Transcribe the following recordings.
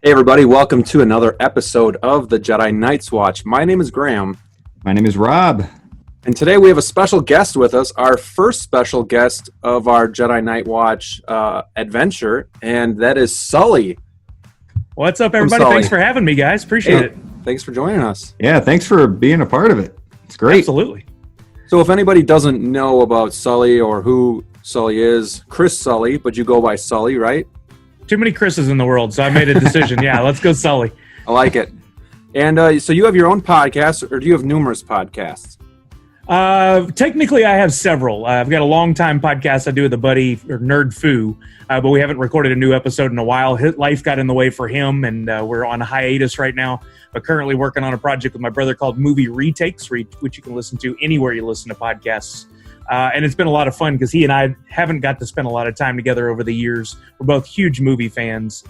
Hey everybody, welcome to another episode of the Jedi Night's Watch. My name is Graham. My name is Rob. And today we have a special guest with us, our first special guest of our Jedi Night Watch adventure, and that is Sully. What's up, everybody? Thanks for having me, guys. Appreciate it. Thanks for joining us. Yeah, thanks for being a part of it. It's great. Absolutely. So if anybody doesn't know about Sully or who Sully is, Chris Sully, but you go by Sully, right? Too many Chris's in the world, so I made a decision. Yeah, let's go Sully. I like it. And so you have your own podcast, or do you have numerous podcasts? Technically, I have several. I've got a long-time podcast I do with a buddy, or Nerd Foo, but we haven't recorded a new episode in a while. Life got in the way for him, and we're on hiatus right now, but currently working on a project with my brother called Movie Retakes, which you can listen to anywhere you listen to podcasts. And it's been a lot of fun because he and I haven't got to spend a lot of time together over the years. We're both huge movie fans,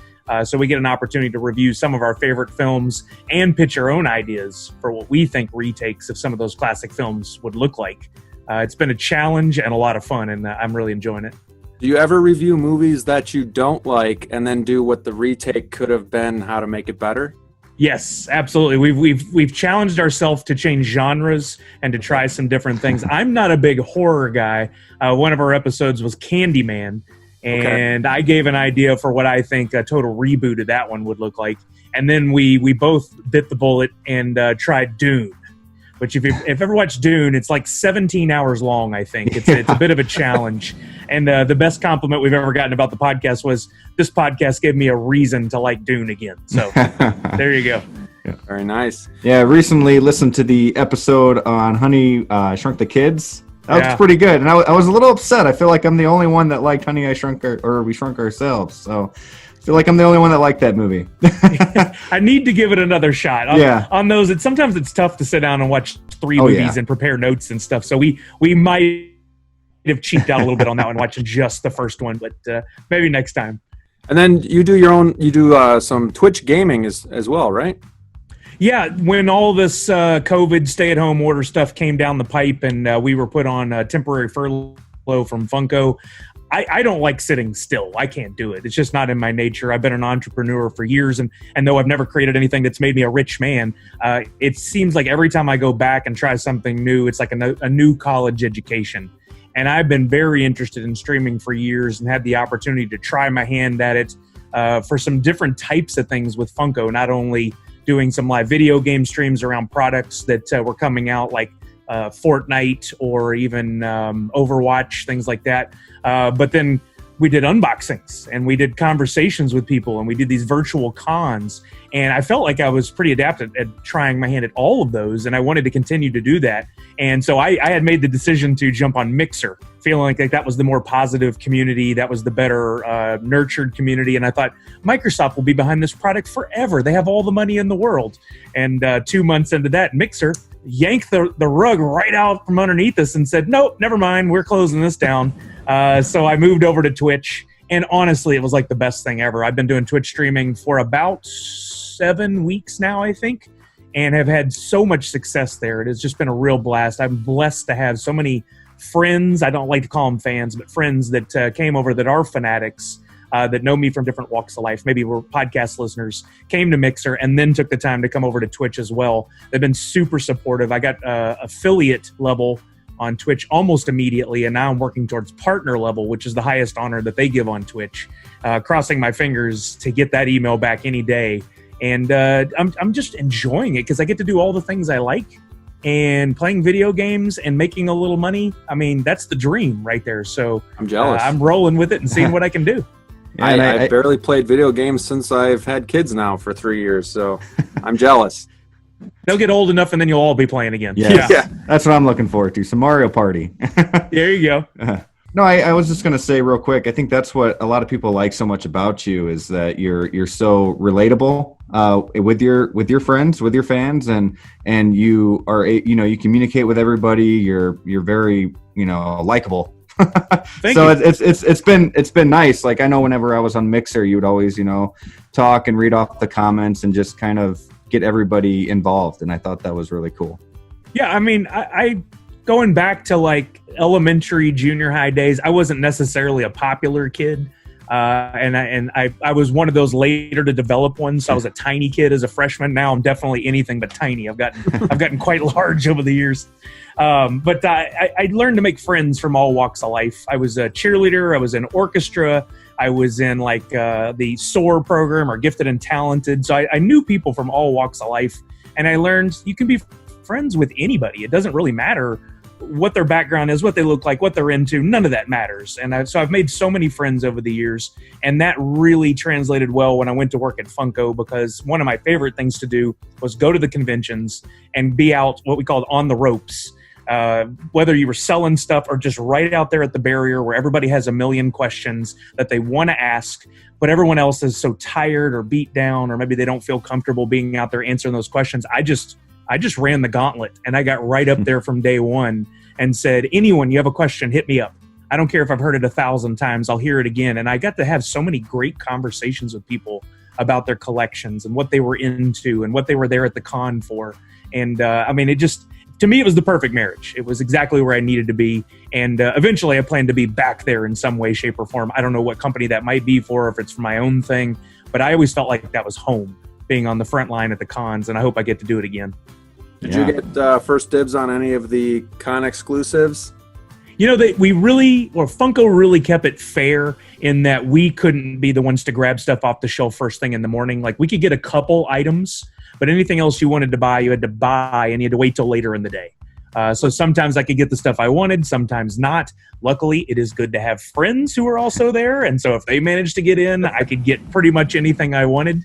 so we get an opportunity to review some of our favorite films and pitch our own ideas for what we think retakes of some of those classic films would look like. It's been a challenge and a lot of fun, and I'm really enjoying it. Do you ever review movies that you don't like and then do what the retake could have been, how to make it better? Yes, absolutely. We've challenged ourselves to change genres and to try some different things. I'm not a big horror guy. One of our episodes was Candyman, and I gave an idea for what I think a total reboot of that one would look like. And then we both bit the bullet and tried Dune, which if you've ever watched Dune, it's like 17 hours long, I think. It's a bit of a challenge. And the best compliment we've ever gotten about the podcast was, this podcast gave me a reason to like Dune again. So there you go. Yeah. Very nice. Yeah, I recently listened to the episode on Honey, Shrunk the Kids. That was pretty good. And I was a little upset. I feel like I'm the only one that liked Honey, I Shrunk or We Shrunk Ourselves. So I feel like I'm the only one that liked that movie. I need to give it another shot. On those, sometimes it's tough to sit down and watch three movies and prepare notes and stuff. So we might have cheaped out a little bit on that one, watching just the first one, but maybe next time. And then you do some Twitch gaming as well, right? Yeah, when all this COVID stay-at-home order stuff came down the pipe and we were put on a temporary furlough from Funko, I don't like sitting still. I can't do it. It's just not in my nature. I've been an entrepreneur for years, and though I've never created anything that's made me a rich man, it seems like every time I go back and try something new, it's like a new college education. And I've been very interested in streaming for years and had the opportunity to try my hand at it for some different types of things with Funko, not only doing some live video game streams around products that were coming out like Fortnite or even Overwatch, things like that. But then we did unboxings and we did conversations with people and we did these virtual cons. And I felt like I was pretty adept at trying my hand at all of those. And I wanted to continue to do that. And so I had made the decision to jump on Mixer, feeling like that was the more positive community. That was the better nurtured community. And I thought Microsoft will be behind this product forever. They have all the money in the world. And 2 months into that, Mixer yanked the rug right out from underneath us and said, nope, never mind. We're closing this down. So I moved over to Twitch. And honestly, it was like the best thing ever. I've been doing Twitch streaming for about 7 weeks now, I think, and have had so much success there. It has just been a real blast. I'm blessed to have so many friends. I don't like to call them fans, but friends that came over that are fanatics, that know me from different walks of life. Maybe were podcast listeners, came to Mixer, and then took the time to come over to Twitch as well. They've been super supportive. I got affiliate level on Twitch almost immediately, and now I'm working towards partner level, which is the highest honor that they give on Twitch. Crossing my fingers to get that email back any day. And I'm just enjoying it because I get to do all the things I like, and playing video games and making a little money. I mean, that's the dream right there. So I'm jealous. I'm rolling with it and seeing what I can do. I barely played video games since I've had kids now for 3 years, so I'm jealous. They'll get old enough and then you'll all be playing again. Yeah. That's what I'm looking forward to. Some Mario Party. There you go. No, I was just going to say real quick, I think that's what a lot of people like so much about you, is that you're so relatable with your friends, with your fans, and you are, you communicate with everybody. You're very, likable. So it's been nice. Like, I know whenever I was on Mixer, you would always, talk and read off the comments and just kind of get everybody involved, and I thought that was really cool. Yeah, I mean, I going back to like elementary, junior high days, I wasn't necessarily a popular kid. And I was one of those later to develop ones. So I was a tiny kid as a freshman. Now I'm definitely anything but tiny. I've gotten quite large over the years. But I learned to make friends from all walks of life. I was a cheerleader. I was in orchestra. I was in the SOAR program, or Gifted and Talented. So I knew people from all walks of life. And I learned you can be friends with anybody. It doesn't really matter what their background is, what they look like, what they're into. None of that matters. And so I've made so many friends over the years. And that really translated well when I went to work at Funko, because one of my favorite things to do was go to the conventions and be out what we called on the ropes. Whether you were selling stuff or just right out there at the barrier where everybody has a million questions that they want to ask, but everyone else is so tired or beat down, or maybe they don't feel comfortable being out there answering those questions. I just ran the gauntlet, and I got right up there from day one and said, anyone, you have a question, hit me up. I don't care if I've heard it 1,000 times, I'll hear it again. And I got to have so many great conversations with people about their collections and what they were into and what they were there at the con for. And to me, it was the perfect marriage. It was exactly where I needed to be. And eventually I plan to be back there in some way, shape, or form. I don't know what company that might be for, or if it's for my own thing, but I always felt like that was home, being on the front line at the cons, and I hope I get to do it again. Did you get first dibs on any of the con exclusives? Funko really kept it fair in that we couldn't be the ones to grab stuff off the shelf first thing in the morning. Like, we could get a couple items, but anything else you wanted to buy, you had to buy, and you had to wait till later in the day. So sometimes I could get the stuff I wanted, sometimes not. Luckily, it is good to have friends who are also there, and so if they managed to get in, I could get pretty much anything I wanted.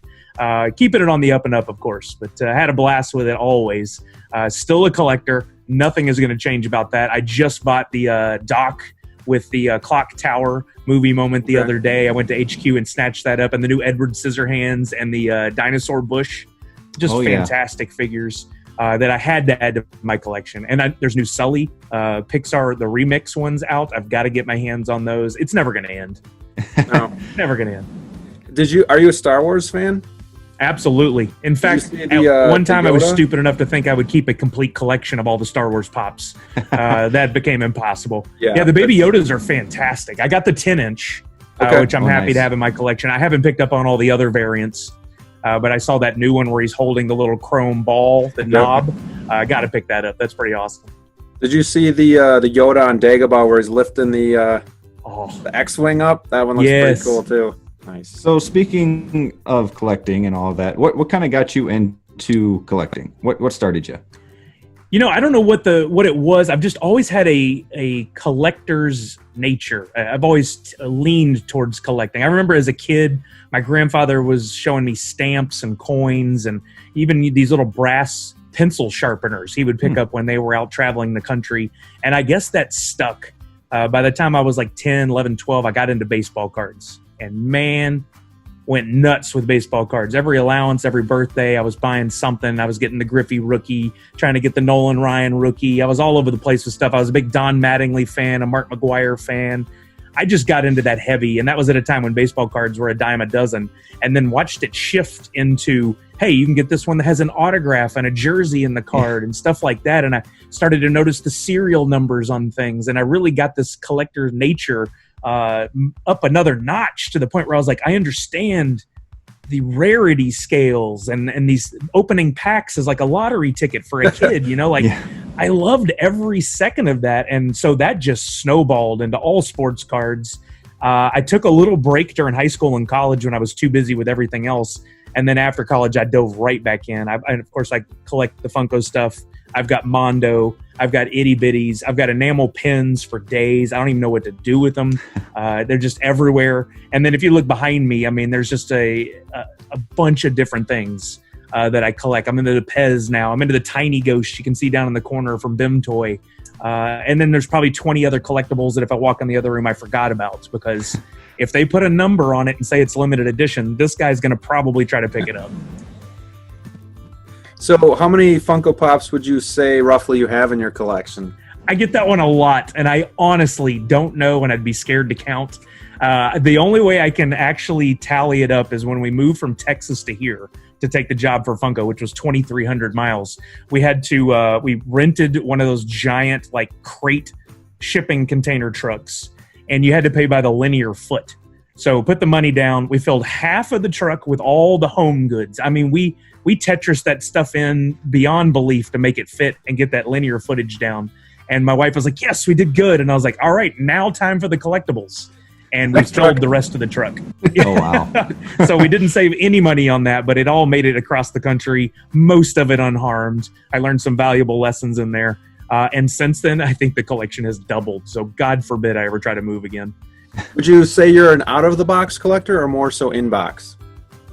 Keeping it on the up and up, of course, but had a blast with it always. Still a collector. Nothing is going to change about that. I just bought the dock with the clock tower movie moment the other day. I went to HQ and snatched that up, and the new Edward Scissorhands and the dinosaur bush. Just fantastic figures that I had to add to my collection. And there's new Sully, Pixar, the remix ones out. I've got to get my hands on those. It's never going to end. No, never going to end. Are you a Star Wars fan? Absolutely. In fact, at one time I was stupid enough to think I would keep a complete collection of all the Star Wars pops. That became impossible. Yeah, the Baby Yodas are fantastic. I got the 10-inch, which I'm happy to have in my collection. I haven't picked up on all the other variants, but I saw that new one where he's holding the little chrome ball, the knob. I got to pick that up. That's pretty awesome. Did you see the Yoda on Dagobah where he's lifting the X-Wing up? That one looks pretty cool, too. Nice. So speaking of collecting and all of that, what kind of got you into collecting? What started you? I don't know what it was. I've just always had a collector's nature. I've always leaned towards collecting. I remember as a kid, my grandfather was showing me stamps and coins and even these little brass pencil sharpeners he would pick up when they were out traveling the country. And I guess that stuck. By the time I was like 10, 11, 12, I got into baseball cards. And man, went nuts with baseball cards. Every allowance, every birthday, I was buying something. I was getting the Griffey rookie, trying to get the Nolan Ryan rookie. I was all over the place with stuff. I was a big Don Mattingly fan, a Mark McGwire fan. I just got into that heavy, and that was at a time when baseball cards were a dime a dozen, and then watched it shift into, hey, you can get this one that has an autograph and a jersey in the card and stuff like that. And I started to notice the serial numbers on things, and I really got this collector nature up another notch to the point where I was like, I understand the rarity scales and these opening packs is like a lottery ticket for a kid, I loved every second of that. And so that just snowballed into all sports cards. I took a little break during high school and college when I was too busy with everything else. And then after college, I dove right back in. And of course, I collect the Funko stuff. I've got Mondo. I've got itty bitties. I've got enamel pins for days. I don't even know what to do with them. They're just everywhere. And then if you look behind me, I mean, there's just a bunch of different things that I collect. I'm into the Pez now. I'm into the tiny ghost you can see down in the corner from Bim Toy. And then there's probably 20 other collectibles that if I walk in the other room, I forgot about, because if they put a number on it and say it's limited edition, this guy's going to probably try to pick it up. So how many Funko Pops would you say roughly you have in your collection? I get that one a lot, and I honestly don't know, and I'd be scared to count. The only way I can actually tally it up is when we moved from Texas to here to take the job for Funko, which was 2,300 miles. We had to, we rented one of those giant like crate shipping container trucks, and you had to pay by the linear foot. So put the money down. We filled half of the truck with all the home goods. I mean, we Tetris that stuff in beyond belief to make it fit and get that linear footage down. And my wife was like, yes, we did good. And I was like, all right, now time for the collectibles. And we filled the rest of the truck. Oh, wow. So we didn't save any money on that, but it all made it across the country, most of it unharmed. I learned some valuable lessons in there. And since then, I think the collection has doubled. So God forbid I ever try to move again. Would you say you're an out-of-the-box collector or more so in-box?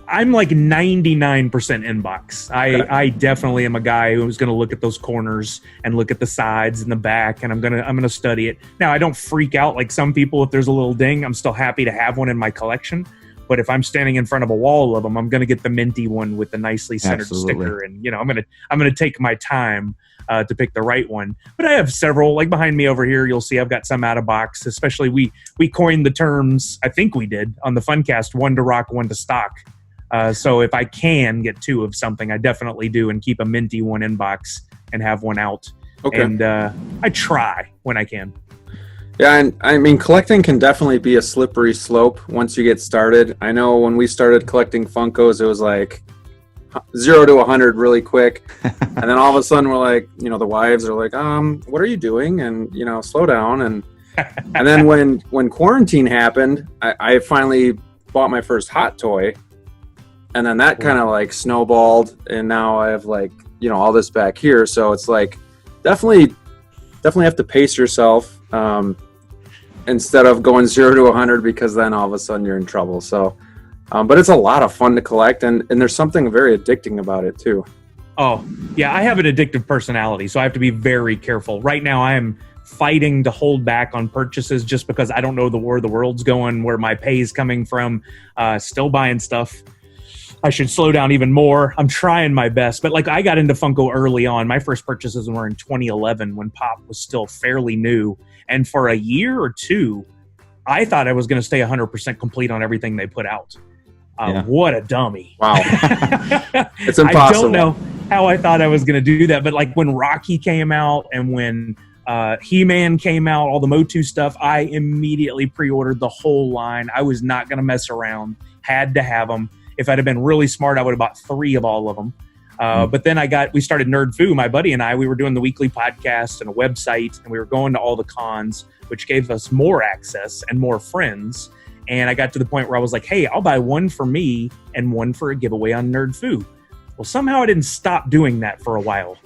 I'm like 99% in-box. I definitely am a guy who's going to look at those corners and look at the sides and the back, and I'm gonna study it. Now, I don't freak out like some people. If there's a little ding, I'm still happy to have one in my collection. But if I'm standing in front of a wall of them, I'm going to get the minty one with the nicely centered sticker, and I'm gonna take my time to pick the right one. But I have several, like behind me over here. You'll see I've got some out of box. Especially we coined the terms. I think we did on the Funcast: one to rock, one to stock. So if I can get two of something, I definitely do, and keep a minty one in box and have one out. Okay. And I try when I can. Yeah, and I mean, collecting can definitely be a slippery slope once you get started. I know when we started collecting Funkos, it was like 0 to 100 really quick. And then all of a sudden we're like, the wives are like, what are you doing? And, slow down. And then when quarantine happened, I finally bought my first hot toy. And then that kind of like snowballed. And now I have like, all this back here. So it's like, definitely have to pace yourself. Instead of going 0 to 100, because then all of a sudden you're in trouble. So, but it's a lot of fun to collect, and there's something very addicting about it too. Oh, yeah, I have an addictive personality, so I have to be very careful. Right now, I am fighting to hold back on purchases just because I don't know where the world's going, where my pay is coming from. Still buying stuff. I should slow down even more. I'm trying my best. But like, I got into Funko early on. My first purchases were in 2011 when Pop was still fairly new. And for a year or two, I thought I was going to stay 100% complete on everything they put out. What a dummy. Wow. It's impossible. I don't know how I thought I was going to do that. But like when Rocky came out and when He-Man came out, all the Motu stuff, I immediately pre-ordered the whole line. I was not going to mess around. Had to have them. If I'd have been really smart, I would have bought 3 of all of them. But then we started Nerd Foo, my buddy and I. We were doing the weekly podcast and a website, and we were going to all the cons, which gave us more access and more friends. And I got to the point where I was like, hey, I'll buy one for me and one for a giveaway on Nerd Foo. Well, somehow I didn't stop doing that for a while.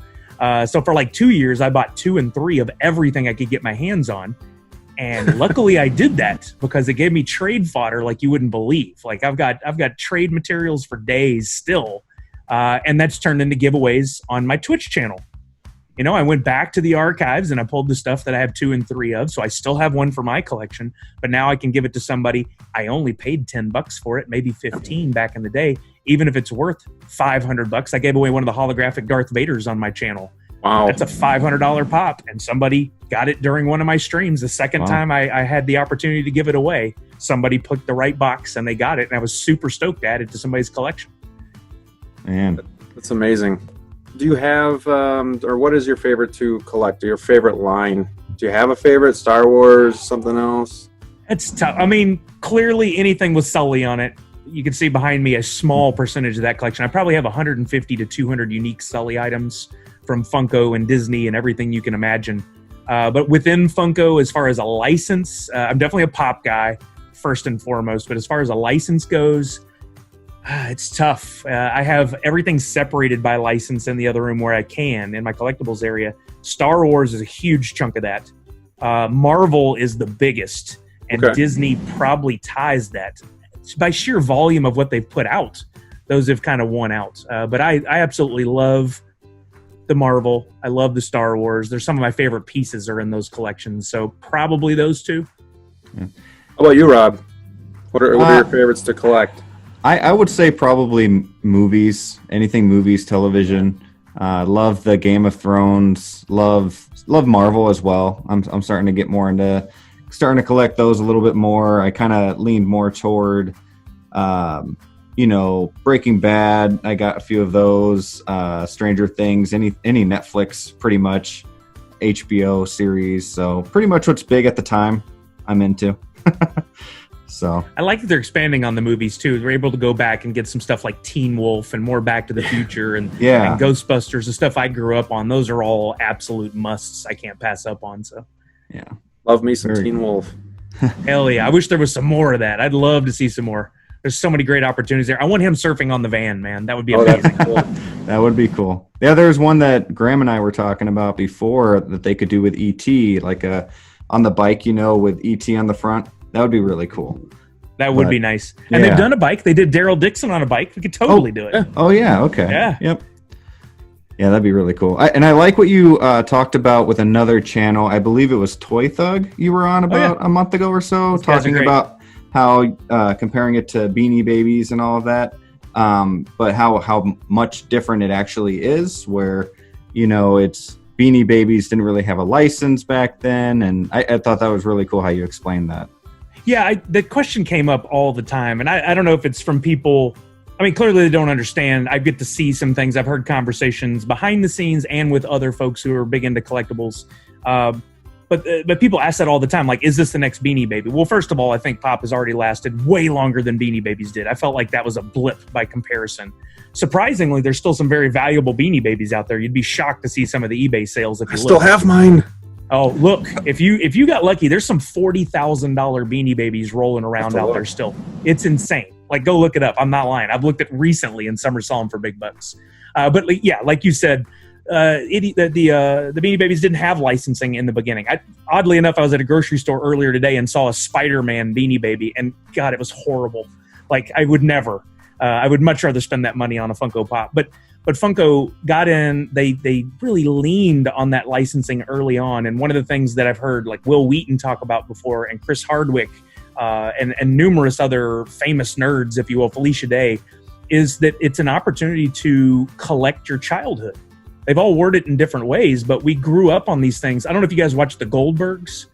So for like 2 years, I bought 2 and 3 of everything I could get my hands on. And luckily I did that because it gave me trade fodder like you wouldn't believe. Like I've got trade materials for days still. And that's turned into giveaways on my Twitch channel. I went back to the archives and I pulled the stuff that I have 2 and 3 of. So I still have one for my collection, but now I can give it to somebody. I only paid $10 for it, maybe 15 back in the day. Even if it's worth $500, I gave away one of the holographic Darth Vaders on my channel. Wow. That's a $500 pop. And somebody got it during one of my streams. The second time I had the opportunity to give it away, somebody picked the right box and they got it. And I was super stoked to add it to somebody's collection. Man, that's amazing. Do you have, or what is your favorite to collect? Your favorite line? Do you have a favorite? Star Wars, something else? It's tough. I mean, clearly anything with Sully on it. You can see behind me a small percentage of that collection. I probably have 150 to 200 unique Sully items from Funko and Disney and everything you can imagine. But within Funko, as far as a license, I'm definitely a Pop guy, first and foremost. But as far as a license goes, it's tough. I have everything separated by license in the other room where I can, in my collectibles area. Star Wars is a huge chunk of that. Marvel is the biggest, and Disney probably ties that. By sheer volume of what they've put out, those have kind of won out. But I absolutely love the Marvel. I love the Star Wars. There's some of my favorite pieces are in those collections. So probably those two. Yeah. How about you, Rob? What are your favorites to collect? I would say probably movies, anything movies, television. Love the Game of Thrones. Love Marvel as well. I'm starting to get more into starting to collect those a little bit more. I kind of leaned more toward, Breaking Bad. I got a few of those. Stranger Things. Any Netflix, pretty much. HBO series. So pretty much what's big at the time, I'm into. So I like that they're expanding on the movies too. They're able to go back and get some stuff like Teen Wolf and more Back to the Future and Ghostbusters, the stuff I grew up on. Those are all absolute musts I can't pass up on. So yeah, love me some Teen Wolf. Hell yeah. I wish there was some more of that. I'd love to see some more. There's so many great opportunities there. I want him surfing on the van, man. That would be amazing. Cool. That would be cool. Yeah, there's one that Graham and I were talking about before that they could do with ET, like on the bike, with ET on the front. That would be really cool. That would be nice. And they've done a bike. They did Daryl Dixon on a bike. We could totally do it. Oh, yeah. Okay. Yeah. Yep. Yeah, that'd be really cool. I like what you talked about with another channel. I believe it was Toy Thug you were on about a month ago or so, talking about how comparing it to Beanie Babies and all of that, but how much different it actually is, where, it's Beanie Babies didn't really have a license back then, and I thought that was really cool how you explained that. Yeah, the question came up all the time, and I don't know if it's from people. I mean, clearly they don't understand. I get to see some things. I've heard conversations behind the scenes and with other folks who are big into collectibles. But people ask that all the time, like, is this the next Beanie Baby? Well, first of all, I think Pop has already lasted way longer than Beanie Babies did. I felt like that was a blip by comparison. Surprisingly, there's still some very valuable Beanie Babies out there. You'd be shocked to see some of the eBay sales if you still have mine. Oh, look, if you got lucky, there's some $40,000 Beanie Babies rolling around out there still. It's insane. Like, go look it up. I'm not lying. I've looked at recently and some are selling for big bucks. But yeah, like you said, the Beanie Babies didn't have licensing in the beginning. Oddly enough, I was at a grocery store earlier today and saw a Spider-Man Beanie Baby, and God, it was horrible. Like, I would never. I would much rather spend that money on a Funko Pop. But Funko got in. They really leaned on that licensing early on. And one of the things that I've heard, like Will Wheaton talk about before, and Chris Hardwick, and numerous other famous nerds, if you will, Felicia Day, is that it's an opportunity to collect your childhood. They've all worded it in different ways, but we grew up on these things. I don't know if you guys watch The Goldbergs.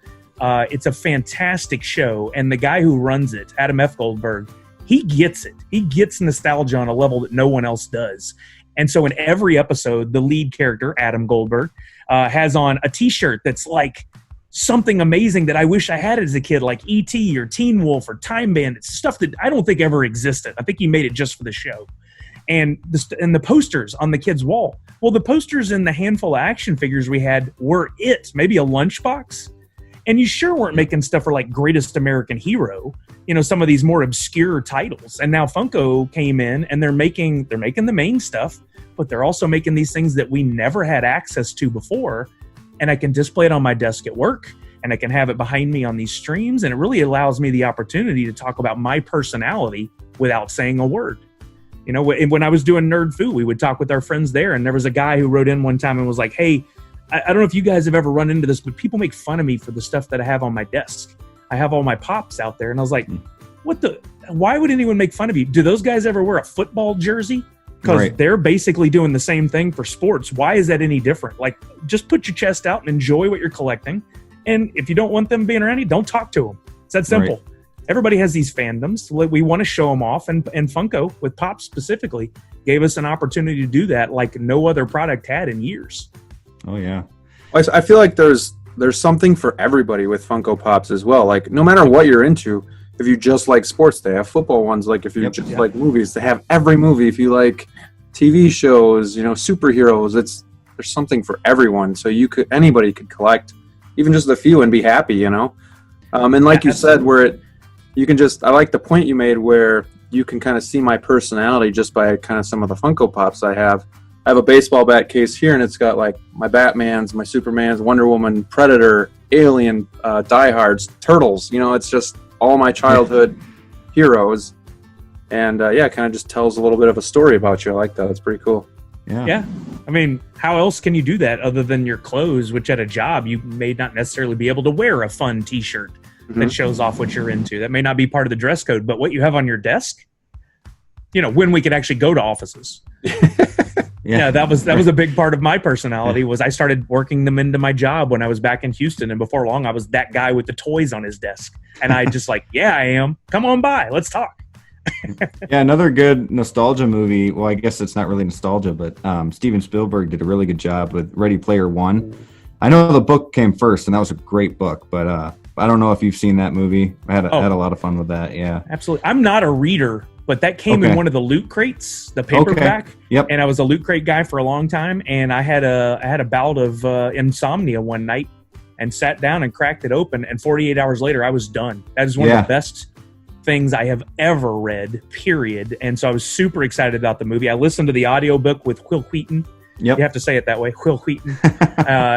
It's a fantastic show, and the guy who runs it, Adam F. Goldberg, he gets it. He gets nostalgia on a level that no one else does. And so in every episode, the lead character, Adam Goldberg, has on a T-shirt that's like something amazing that I wish I had as a kid, like E.T. or Teen Wolf or Time Bandits, stuff that I don't think ever existed. I think he made it just for the show. And the posters on the kid's wall. Well, the posters and the handful of action figures we had were it. Maybe a lunchbox. And you sure weren't making stuff for like Greatest American Hero, some of these more obscure titles. And now Funko came in and they're making the main stuff, but they're also making these things that we never had access to before. And I can display it on my desk at work, and I can have it behind me on these streams. And it really allows me the opportunity to talk about my personality without saying a word. When I was doing Nerd Foo, we would talk with our friends there. And there was a guy who wrote in one time and was like, hey, I don't know if you guys have ever run into this, but people make fun of me for the stuff that I have on my desk. I have all my Pops out there. And I was like, why would anyone make fun of you? Do those guys ever wear a football jersey? Because they're basically doing the same thing for sports. Why is that any different? Like, just put your chest out and enjoy what you're collecting. And if you don't want them being around you, don't talk to them. It's that simple. Right. Everybody has these fandoms. We want to show them off. And Funko, with Pop specifically, gave us an opportunity to do that like no other product had in years. Oh, yeah. I feel like there's something for everybody with Funko Pops as well. Like, no matter what you're into, if you just like sports, they have football ones. Like, if you just like movies, they have every movie. If you like TV shows, superheroes, there's something for everyone. So anybody could collect even just a few and be happy, And like you said, I like the point you made where you can kind of see my personality just by kind of some of the Funko Pops I have. I have a baseball bat case here, and it's got like my Batmans, my Supermans, Wonder Woman, Predator, Alien, Diehards, Turtles. It's just all my childhood heroes. And it kind of just tells a little bit of a story about you. I like that. It's pretty cool. Yeah. I mean, how else can you do that other than your clothes, which at a job you may not necessarily be able to wear a fun T-shirt that shows off what you're into. That may not be part of the dress code, but what you have on your desk, when we could actually go to offices. Yeah, that was a big part of my personality. Was I started working them into my job when I was back in Houston, and before long I was that guy with the toys on his desk, and I just like, yeah, I am. Come on by, let's talk. Yeah, another good nostalgia movie. Well, I guess it's not really nostalgia, but Steven Spielberg did a really good job with Ready Player One. I know the book came first, and that was a great book, but I don't know if you've seen that movie. I had a lot of fun with that. Yeah, absolutely. I'm not a reader, but that came in one of the loot crates, the paperback. Okay. Yep. And I was a loot crate guy for a long time, and I had a bout of insomnia one night, and sat down and cracked it open, and 48 hours later, I was done. That is one of the best things I have ever read, period. And so I was super excited about the movie. I listened to the audiobook with Will Wheaton. Yep. You have to say it that way, Will Wheaton.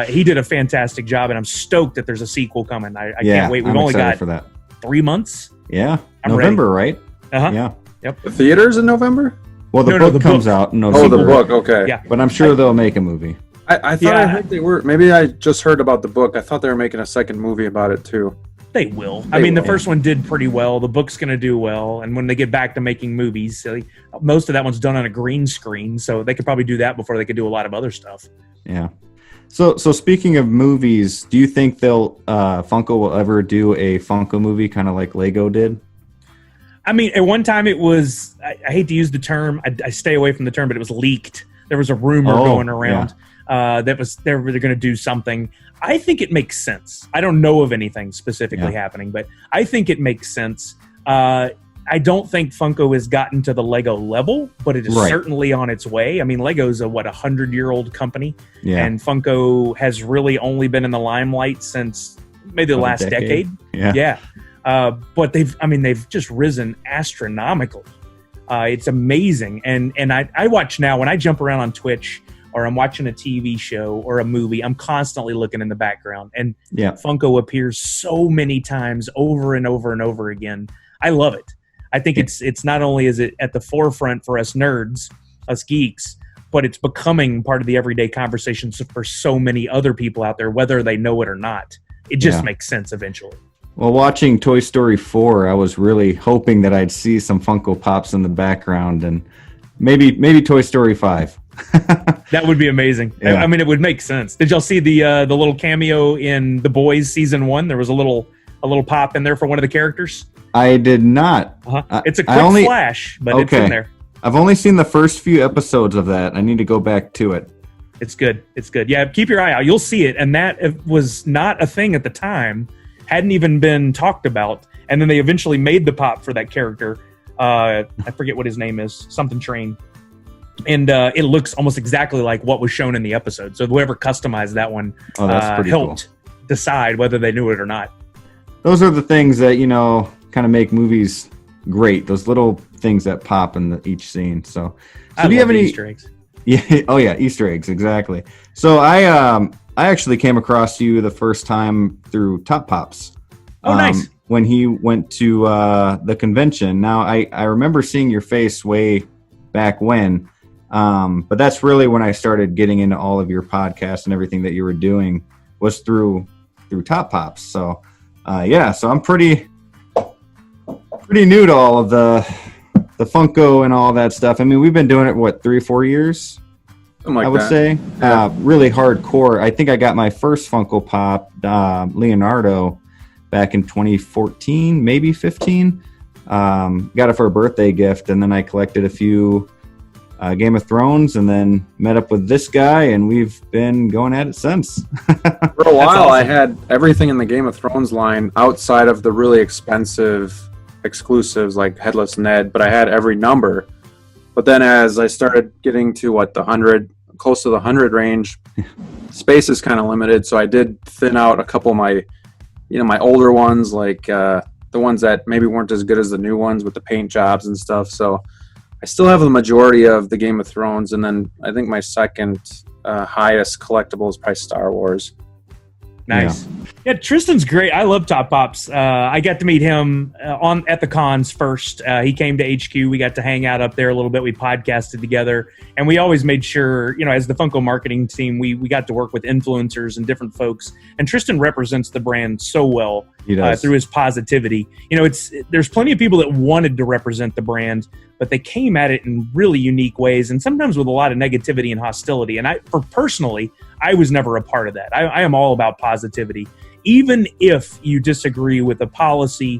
He did a fantastic job, and I'm stoked that there's a sequel coming. I can't wait. We've only got for that. 3 months. Yeah, I'm November, ready. right? Uh-huh. Yeah. Yep. The theaters in November? Well, the book comes out in November. Oh, the book. Okay. Yeah. But I'm sure they'll make a movie. I thought I heard they were. Maybe I just heard about the book. I thought they were making a second movie about it too. They will. The first one did pretty well. The book's going to do well. And when they get back to making movies, most of that one's done on a green screen. So they could probably do that before they could do a lot of other stuff. Yeah. So speaking of movies, do you think Funko will ever do a Funko movie kind of like Lego did? I mean, at one time it was, I hate to use the term, I stay away from the term, but it was leaked. There was a rumor going around that was they were going to do something. I think it makes sense. I don't know of anything specifically happening, but I think it makes sense. I don't think Funko has gotten to the Lego level, but it is certainly on its way. I mean, Lego's a 100-year-old company, and Funko has really only been in the limelight since maybe the last decade. Yeah. But they've just risen astronomically. It's amazing. And I watch now when I jump around on Twitch or I'm watching a TV show or a movie, I'm constantly looking in the background, and Funko appears so many times over and over and over again. I love it. I think it's not only is it at the forefront for us nerds, us geeks, but it's becoming part of the everyday conversations for so many other people out there, whether they know it or not. It just makes sense eventually. Well, watching Toy Story 4, I was really hoping that I'd see some Funko Pops in the background, and maybe Toy Story 5. That would be amazing. Yeah. I mean, it would make sense. Did y'all see the little cameo in The Boys season 1? There was a little pop in there for one of the characters. I did not. It's a quick flash, but it's in there. I've only seen the first few episodes of that. I need to go back to it. It's good. It's good. Yeah, keep your eye out. You'll see it. And that was not a thing at the time. Hadn't even been talked about. And then they eventually made the pop for that character. I forget what his name is. Something Train. And it looks almost exactly like what was shown in the episode. So whoever customized that one helped decide whether they knew it or not. Those are the things that, kind of make movies great. Those little things that pop in each scene. So do you have any Easter eggs? Yeah. Oh yeah. Easter eggs. Exactly. So I actually came across you the first time through Top Pops. Oh, nice. When he went to the convention. Now I remember seeing your face way back when, but that's really when I started getting into all of your podcasts and everything that you were doing was through Top Pops. So so I'm pretty new to all of the Funko and all that stuff. I mean, we've been doing it 3 or 4 years. Like I would say really hardcore. I think I got my first Funko Pop, Leonardo, back in 2014, maybe 15. Got it for a birthday gift, and then I collected a few Game of Thrones, and then met up with this guy, and we've been going at it since. For a while, I had everything in the Game of Thrones line outside of the really expensive exclusives like Headless Ned, but I had every number. But then as I started getting to close to the 100 range, space is kind of limited, so I did thin out a couple of my older ones, like the ones that maybe weren't as good as the new ones with the paint jobs and stuff. So I still have the majority of the Game of Thrones, and then I think my second highest collectible is probably Star Wars. Nice. Yeah, Tristan's great. I love Top Pops. I got to meet him at the cons first. He came to HQ. We got to hang out up there a little bit. We podcasted together, and we always made sure, as the Funko marketing team, we got to work with influencers and different folks. And Tristan represents the brand so well through his positivity. There's plenty of people that wanted to represent the brand, but they came at it in really unique ways, and sometimes with a lot of negativity and hostility. And personally, I was never a part of that. I am all about positivity. Even if you disagree with a policy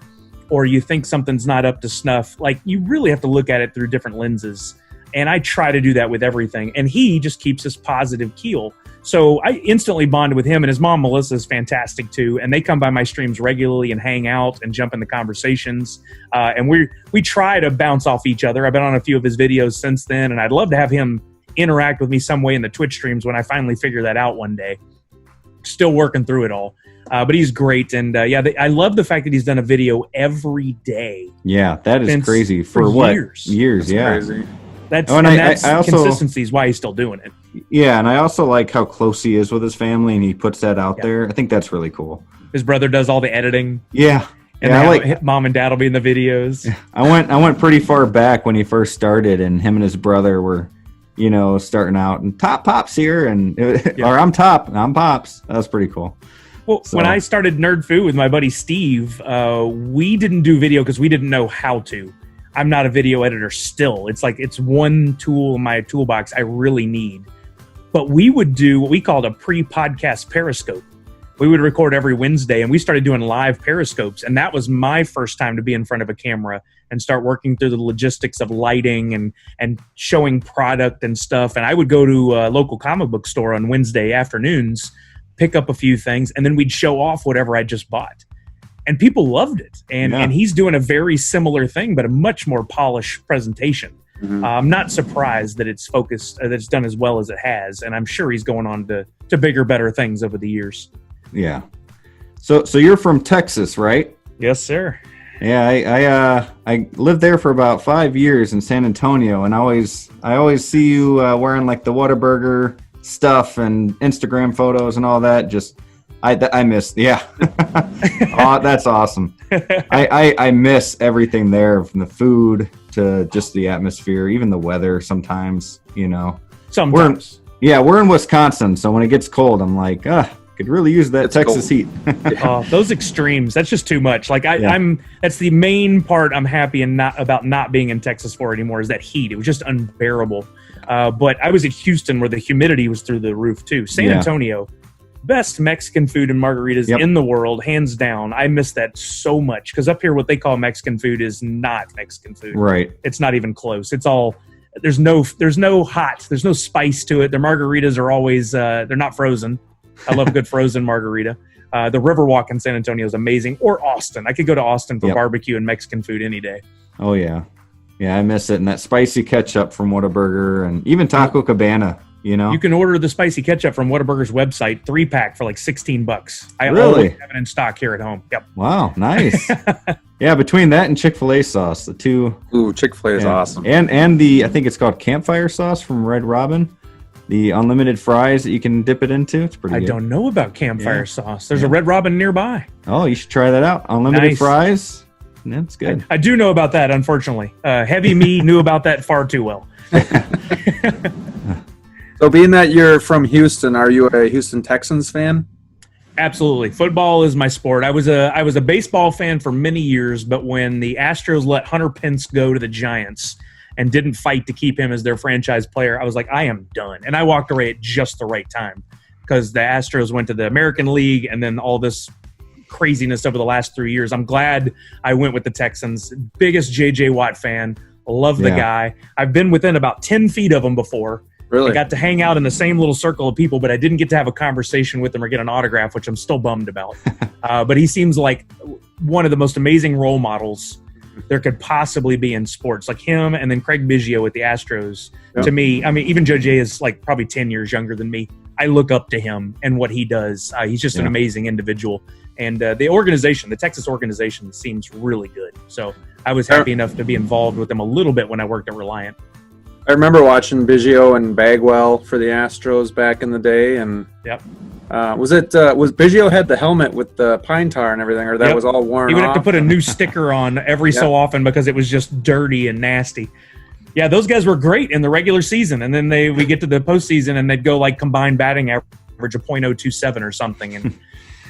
or you think something's not up to snuff, you really have to look at it through different lenses. And I try to do that with everything. And he just keeps this positive keel. So I instantly bonded with him, and his mom, Melissa, is fantastic too. And they come by my streams regularly and hang out and jump in the conversations. And we try to bounce off each other. I've been on a few of his videos since then, and I'd love to have him interact with me some way in the Twitch streams when I finally figure that out one day. Still working through it all. But he's great. And I love the fact that he's done a video every day. Yeah, that is crazy. For what? Years, yeah. Crazy. That's I also, consistency is why he's still doing it. Yeah, and I also like how close he is with his family, and he puts that out there. I think that's really cool. His brother does all the editing. Yeah. And I like mom and dad will be in the videos. I went pretty far back when he first started, and him and his brother were, starting out, and Top Pops here, and or I'm Top, and I'm Pops. That was pretty cool. Well, when I started Nerd Food with my buddy Steve, we didn't do video because we didn't know how to. I'm not a video editor still. It's like it's one tool in my toolbox I really need. But we would do what we called a pre-podcast Periscope. We would record every Wednesday, and we started doing live Periscopes. And that was my first time to be in front of a camera and start working through the logistics of lighting and showing product and stuff. And I would go to a local comic book store on Wednesday afternoons, pick up a few things, and then we'd show off whatever I just bought. And people loved it. And he's doing a very similar thing, but a much more polished presentation. Mm-hmm. I'm not surprised that it's focused, that it's done as well as it has. And I'm sure he's going on to bigger, better things over the years. Yeah. So you're from Texas, right? Yes, sir. Yeah, I lived there for about 5 years in San Antonio, and I always see you wearing like the Whataburger stuff and Instagram photos and all that. I miss, oh, that's awesome. I miss everything there, from the food to just the atmosphere, even the weather sometimes, Sometimes. We're in Wisconsin, so when it gets cold, I'm like, could really use that Texas heat. Those extremes, that's just too much. Like that's the main part I'm happy about not being in Texas for anymore, is that heat. It was just unbearable. But I was at Houston where the humidity was through the roof too. San Antonio, best Mexican food and margaritas in the world, hands down. I miss that so much, because up here what they call Mexican food is not Mexican food. Right. It's not even close. It's all there's no hot, there's no spice to it. Their margaritas are always they're not frozen. I love a good frozen margarita. The Riverwalk in San Antonio is amazing. Or Austin. I could go to Austin for barbecue and Mexican food any day. Oh yeah. Yeah, I miss it. And that spicy ketchup from Whataburger, and even Taco Cabana. You can order the spicy ketchup from Whataburger's website, 3-pack for like $16. I really always have it in stock here at home. Yep. Wow, nice. Yeah, between that and Chick-fil-A sauce, the two. Ooh, Chick-fil-A is awesome. And the, I think it's called Campfire sauce from Red Robin. The unlimited fries that you can dip it into. It's pretty good. I don't know about Campfire sauce. There's a Red Robin nearby. Oh, you should try that out. Unlimited fries. That's good. I do know about that, unfortunately. Heavy Me knew about that far too well. So being that you're from Houston, are you a Houston Texans fan? Absolutely. Football is my sport. I was a baseball fan for many years, but when the Astros let Hunter Pence go to the Giants and didn't fight to keep him as their franchise player, I was like, I am done. And I walked away at just the right time, because the Astros went to the American League and then all this craziness over the last 3 years. I'm glad I went with the Texans. Biggest J.J. Watt fan. Love the guy. I've been within about 10 feet of him before. Really? I got to hang out in the same little circle of people, but I didn't get to have a conversation with him or get an autograph, which I'm still bummed about. But he seems like one of the most amazing role models there could possibly be in sports. Like him and then Craig Biggio with the Astros. To me, I mean, even JJ is like probably 10 years younger than me. I look up to him and what he does. He's just an amazing individual. And the organization, the Texas organization, seems really good. So I was happy enough to be involved with them a little bit when I worked at Reliant. I remember watching Biggio and Bagwell for the Astros back in the day, and was Biggio had the helmet with the pine tar and everything, or that was all worn off? He would have to put a new sticker on every so often because it was just dirty and nasty. Yeah, those guys were great in the regular season, and then we get to the postseason and they'd go like combined batting average of .027 or something, and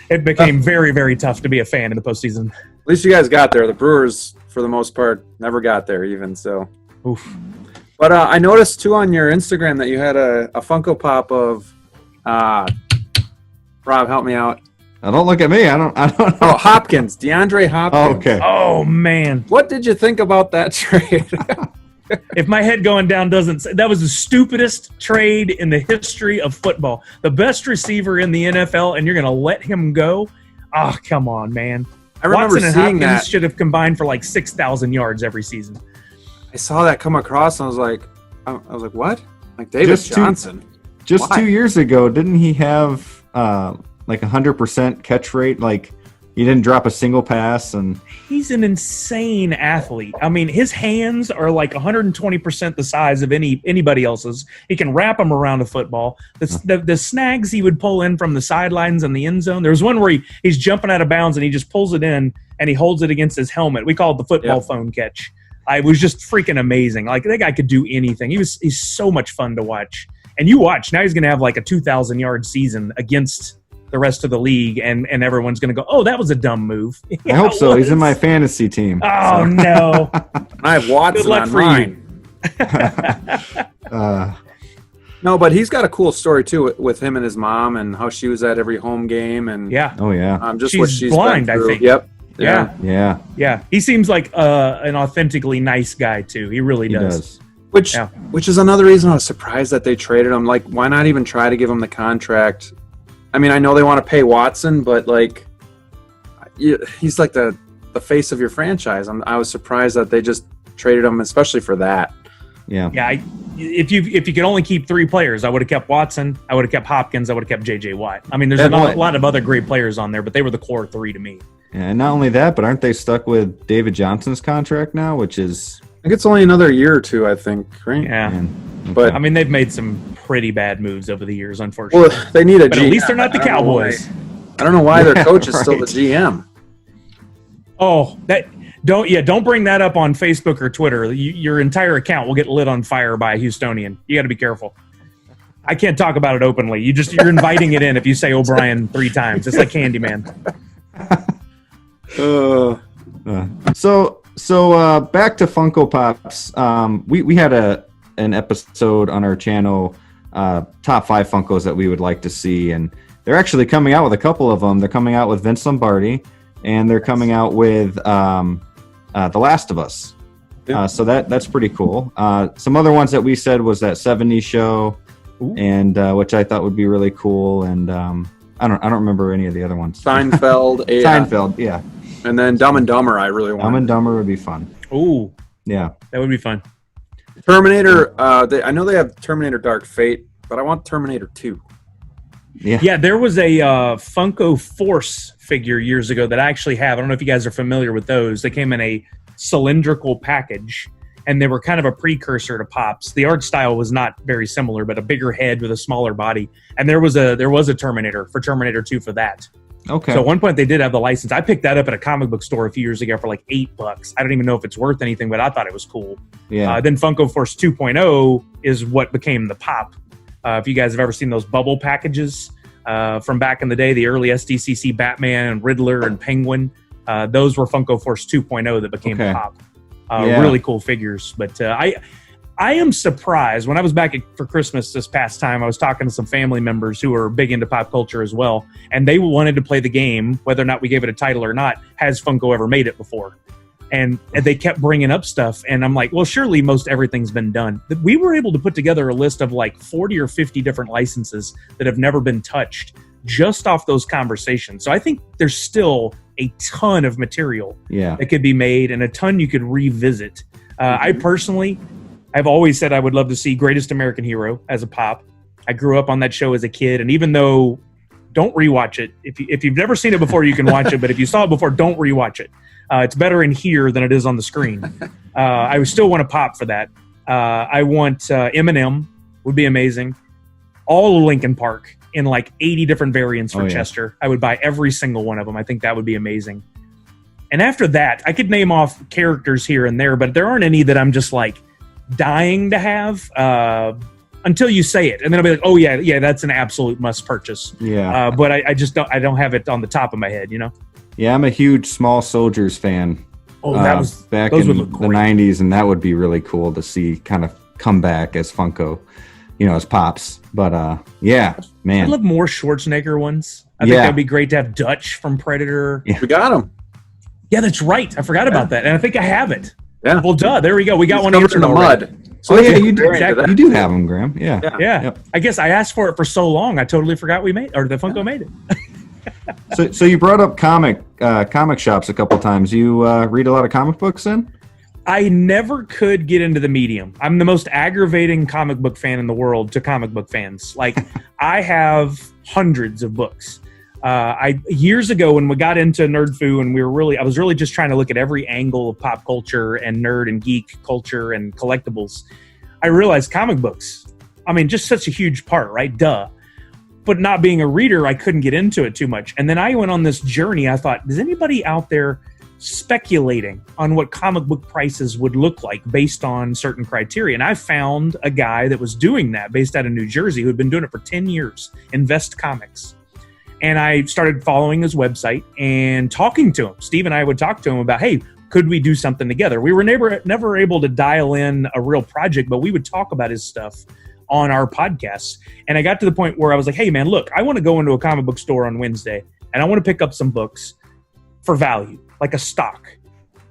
it became very, very tough to be a fan in the postseason. At least you guys got there. The Brewers, for the most part, never got there even. So. Oof. But I noticed, too, on your Instagram that you had a Funko Pop of Rob, help me out. Don't look at me. I don't know. Oh, Hopkins. DeAndre Hopkins. Oh, okay. Oh, man. What did you think about that trade? If my head going down doesn't say, that was the stupidest trade in the history of football. The best receiver in the NFL, and you're going to let him go? Oh, come on, man. I remember Watson and seeing Hopkins that. should have combined for like 6,000 yards every season. I saw that come across, and I was like, what? Like David Johnson. Just Why? 2 years ago, didn't he have like 100% catch rate? Like he didn't drop a single pass, and He's an insane athlete. I mean, his hands are like 120% the size of anybody else's. He can wrap them around a football. The snags he would pull in from the sidelines and the end zone. There was one where he's jumping out of bounds and he just pulls it in and he holds it against his helmet. We call it the football phone catch. It was just freaking amazing. Like that guy could do anything. He's so much fun to watch. And you watch, now he's going to have like a 2,000-yard season against the rest of the league, and everyone's going to go, oh, that was a dumb move. I hope so. He's in my fantasy team. Oh, no. I have Watson Good luck on for mine. No, but he's got a cool story, too, with him and his mom and how she was at every home game. And Yeah. Oh yeah. just what She's she's blind, been I through. think. Yep. Yeah. Yeah. Yeah. He seems like an authentically nice guy, too. He really He does. does. Which is another reason I was surprised that they traded him. Like, why not even try to give him the contract? I mean, I know they want to pay Watson, but like, he's like the face of your franchise. I was surprised that they just traded him, especially for that. Yeah. Yeah. If you could only keep 3 players, I would have kept Watson, I would have kept Hopkins, I would have kept J.J. Watt. I mean, there's a lot of other great players on there, but they were the core 3 to me. And not only that, but aren't they stuck with David Johnson's contract now, which is I think it's only another year or two, I think, right? Yeah. man, But I mean, they've made some pretty bad moves over the years, unfortunately. well, they need a But GM. at least they're not the I don't know Cowboys. why- I don't know why their coach is still the right. GM. Oh, don't bring that up on Facebook or Twitter. Your entire account will get lit on fire by a Houstonian. You got to be careful. I can't talk about it openly. You're inviting it in if you say O'Brien 3 times. It's like Candyman. So back to Funko Pops. We had an episode on our channel, top 5 Funkos that we would like to see, and they're actually coming out with a couple of them. They're coming out with Vince Lombardi, and they're coming out with The Last of Us. So that's pretty cool. Some other ones that we said was that 70s show, and which I thought would be really cool. And I don't remember any of the other ones. Seinfeld. Seinfeld, yeah. And then Dumb and Dumber, I really want. Dumb and Dumber would be fun. Ooh, Yeah. that would be fun. Terminator. I know they have Terminator Dark Fate, but I want Terminator 2. Yeah. Yeah, there was a Funko Force figure years ago that I actually have. I don't know if you guys are familiar with those. They came in a cylindrical package, and they were kind of a precursor to Pops. The art style was not very similar, but a bigger head with a smaller body. And there was a Terminator for Terminator 2 for that. Okay. So at one point they did have the license. I picked that up at a comic book store a few years ago for like $8. I don't even know if it's worth anything, but I thought it was cool. yeah. Then Funko Force 2.0 is what became the Pop. If you guys have ever seen those bubble packages from back in the day, the early SDCC Batman and Riddler and Penguin, those were Funko Force 2.0 that became Okay. Pop. Yeah. Really cool figures. But I am surprised. When I was back for Christmas this past time, I was talking to some family members who are big into pop culture as well, and they wanted to play the game, whether or not we gave it a title or not. Has Funko ever made it before? And they kept bringing up stuff, and I'm like, well, surely most everything's been done. We were able to put together a list of like 40 or 50 different licenses that have never been touched just off those conversations. So I think there's still a ton of material Yeah. that could be made and a ton you could revisit. I personally, I've always said I would love to see Greatest American Hero as a Pop. I grew up on that show as a kid, and even though, don't rewatch it. If you've never seen it before, you can watch it, but if you saw it before, don't rewatch it. It's better in here than it is on the screen. I would still want a Pop for that. I want Eminem, would be amazing. All of Linkin Park in like 80 different variants for Chester. I would buy every single one of them. I think that would be amazing. And after that, I could name off characters here and there, but there aren't any that I'm just like dying to have until you say it. And then I'll be like, oh yeah, that's an absolute must purchase. Yeah. But I just don't have it on the top of my head, you know? Yeah, I'm a huge Small Soldiers fan. Oh, that was back those in would the look great. 90s, and that would be really cool to see kind of come back as Funko, as Pops. But yeah, man. I'd love more Schwarzenegger ones. I think that'd be great to have Dutch from Predator. Yeah. We got him. Yeah, that's right. I forgot about that. And I think I have it. Yeah. Well, duh. There we go. We got one covered answered in the already. mud. Oh yeah, you you do. that. You do have them, Graham. Yeah. Yeah. Yep. I guess I asked for it for so long, I totally forgot we made, or the Funko made it. So you brought up comic shops a couple times. You read a lot of comic books then? I never could get into the medium. I'm the most aggravating comic book fan in the world to comic book fans. Like, I have hundreds of books. Years ago when we got into Nerd Foo, and I was really just trying to look at every angle of pop culture and nerd and geek culture and collectibles. I realized comic books, I mean, just such a huge part, right? Duh. But not being a reader, I couldn't get into it too much. And then I went on this journey. I thought, is anybody out there speculating on what comic book prices would look like based on certain criteria? And I found a guy that was doing that based out of New Jersey who had been doing it for 10 years, Invest Comics. And I started following his website and talking to him. Steve and I would talk to him about, hey, could we do something together? We were never able to dial in a real project, but we would talk about his stuff on our podcasts. And I got to the point where I was like, hey, man, look, I want to go into a comic book store on Wednesday, and I want to pick up some books for value, like a stock.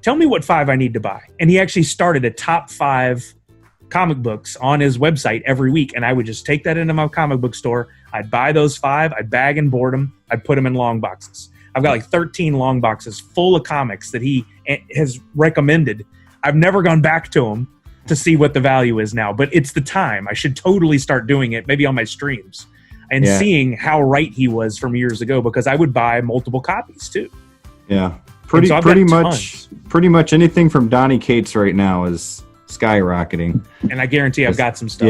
Tell me what 5 I need to buy. And he actually started a top 5 comic books on his website every week, and I would just take that into my comic book store. I'd buy those 5, I'd bag and board them, I'd put them in long boxes. I've got like 13 long boxes full of comics that he has recommended. I've never gone back to him to see what the value is now, but it's the time. I should totally start doing it, maybe on my streams, and seeing how right he was from years ago, because I would buy multiple copies too. Yeah, pretty much anything from Donnie Cates right now is skyrocketing. And I guarantee I've got some stuff.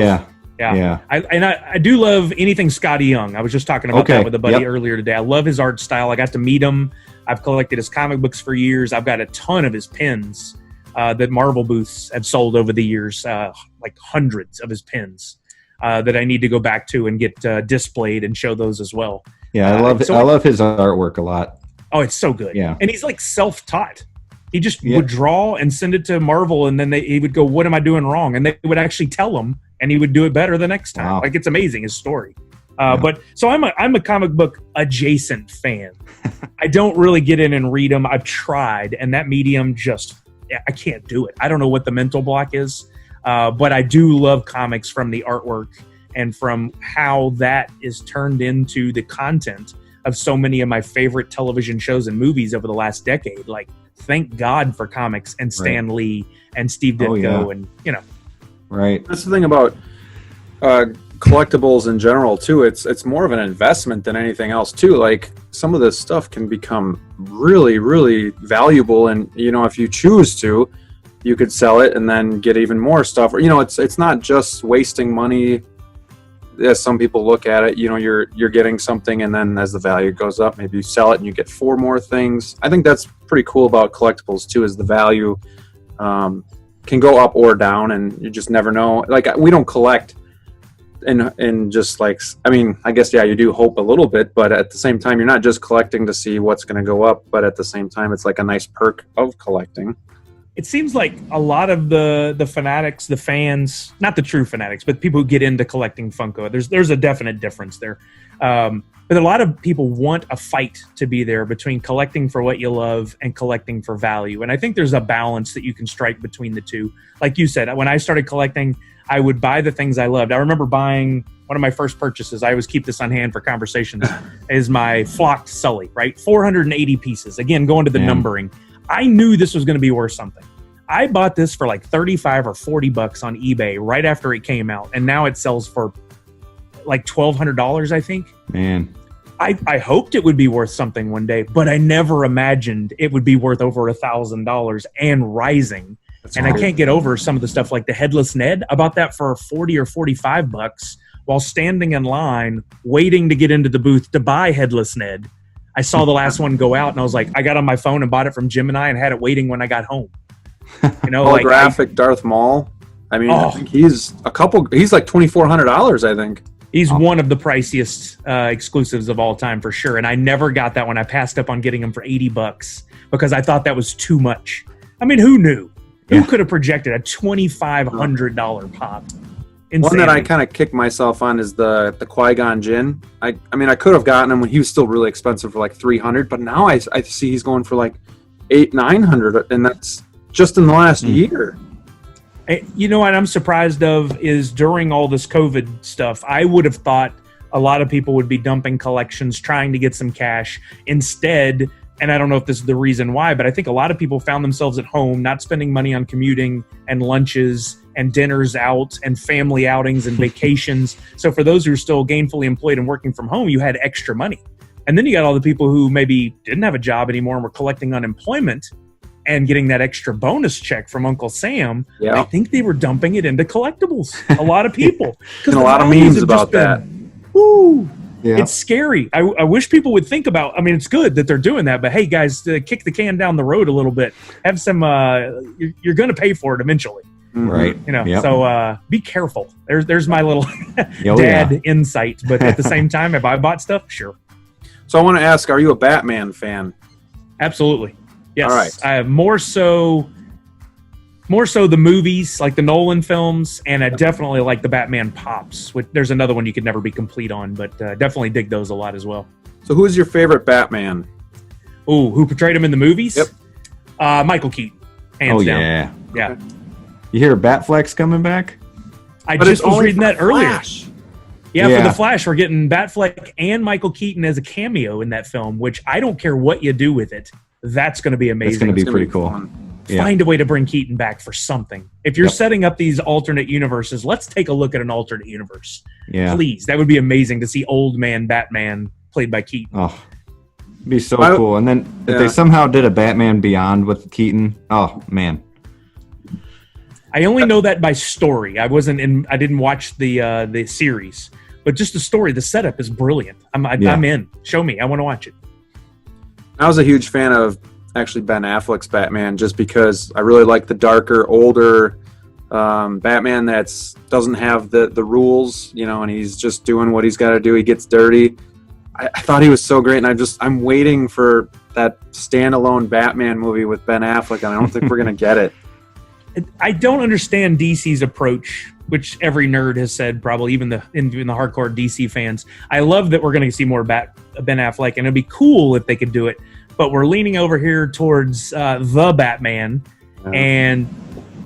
Yeah. I do love anything Scotty Young. I was just talking about that with a buddy earlier today. I love his art style. I got to meet him. I've collected his comic books for years. I've got a ton of his pins that Marvel booths have sold over the years, like hundreds of his pins that I need to go back to and get displayed and show those as well. Yeah, I love his artwork a lot. Oh, it's so good. Yeah. And he's like self-taught. He just would draw and send it to Marvel, and then he would go, what am I doing wrong? And they would actually tell him, and he would do it better the next time. Wow. Like, it's amazing, his story. But so I'm a comic book adjacent fan. I don't really get in and read them. I've tried, and that medium I can't do it. I don't know what the mental block is, but I do love comics from the artwork and from how that is turned into the content of so many of my favorite television shows and movies over the last decade. Like, thank God for comics and Stan Lee and Steve Ditko and, Right. That's the thing about collectibles in general, too. It's more of an investment than anything else, too. Like, some of this stuff can become really, really valuable. And, if you choose to, you could sell it and then get even more stuff. Or, it's not just wasting money. As some people look at it, you're getting something, and then as the value goes up, maybe you sell it and you get 4 more things. I think that's pretty cool about collectibles too, is the value can go up or down, and you just never know. Like, we don't collect and just like, I guess you do hope a little bit, but at the same time, you're not just collecting to see what's going to go up, but at the same time, it's like a nice perk of collecting. It seems like a lot of the fanatics, the fans, not the true fanatics, but people who get into collecting Funko, there's a definite difference there. But a lot of people want a fight to be there between collecting for what you love and collecting for value. And I think there's a balance that you can strike between the two. Like you said, when I started collecting, I would buy the things I loved. I remember buying one of my first purchases. I always keep this on hand for conversations, is my flocked Sully, right? 480 pieces. Again, going to the numbering. I knew this was going to be worth something. I bought this for like $35 or $40 on eBay right after it came out, and now it sells for like $1,200, I think. Man, I hoped it would be worth something one day, but I never imagined it would be worth over $1,000 and rising. I can't get over some of the stuff like the Headless Ned. I bought that for $40 or $45 while standing in line waiting to get into the booth to buy Headless Ned. I saw the last one go out, and I was like, I got on my phone and bought it from Gemini and had it waiting when I got home. Holographic Darth Maul. I think he's like $2,400, I think. He's one of the priciest exclusives of all time for sure. And I never got that one. I passed up on getting him for $80 because I thought that was too much. I mean, who knew? Who could have projected a $2,500 pop? Insanity. One that I kind of kicked myself on is the Qui-Gon Jinn. I could have gotten him when he was still really expensive for like $300, but now I see he's going for like $800-$900, and that's just in the last year. You know what I'm surprised of is during all this COVID stuff, I would have thought a lot of people would be dumping collections, trying to get some cash. Instead, and I don't know if this is the reason why, but I think a lot of people found themselves at home, not spending money on commuting and lunches and dinners out and family outings and vacations. So for those who are still gainfully employed and working from home, you had extra money. And then you got all the people who maybe didn't have a job anymore and were collecting unemployment and getting that extra bonus check from Uncle Sam. Yeah. I think they were dumping it into collectibles. A lot of people. And a lot of memes about that. Woo! Yeah. It's scary. I wish people would think about, I mean, it's good that they're doing that, but hey guys, kick the can down the road a little bit. Have some, you're going to pay for it eventually. Right. You know, Yep. so be careful. There's my little Oh, dad insight, but at the same time, have I bought stuff? Sure. So I want to ask, are you a Batman fan? Absolutely. Yes. All right. I have more so the movies, like the Nolan films, and I definitely like the Batman pops. There's another one you could never be complete on, but definitely dig those a lot as well. So who's your favorite Batman? Ooh, who portrayed him in the movies? Yep. Michael Keaton. Hands down. Yeah. Okay. You hear Batfleck's coming back? I But just it's was only reading for that earlier. Flash. Yeah, Yeah. for the Flash, we're getting Batfleck and Michael Keaton as a cameo in that film, which I don't care what you do with it. That's going to be amazing. It's going to be It's gonna pretty cool. fun. Yeah. Find a way to bring Keaton back for something. If you're setting up these alternate universes, let's take a look at an alternate universe. Yeah. Please. That would be amazing to see old man Batman played by Keaton. Oh, it'd be so I- cool. And then if Yeah. they somehow did a Batman Beyond with Keaton, oh man. I only know that by story. I didn't watch the series. But just the story, the setup is brilliant. I'm in. Show me. I want to watch it. I was a huge fan of actually Ben Affleck's Batman just because I really like the darker, older Batman that doesn't have the rules, you know, and he's just doing what he's got to do. He gets dirty. I thought he was so great, and I'm waiting for that standalone Batman movie with Ben Affleck, and I don't think we're going to get it. I don't understand DC's approach, which every nerd has said, probably even the hardcore DC fans. I love that we're going to see more Ben Affleck, and it'd be cool if they could do it. But we're leaning over here towards the Batman, and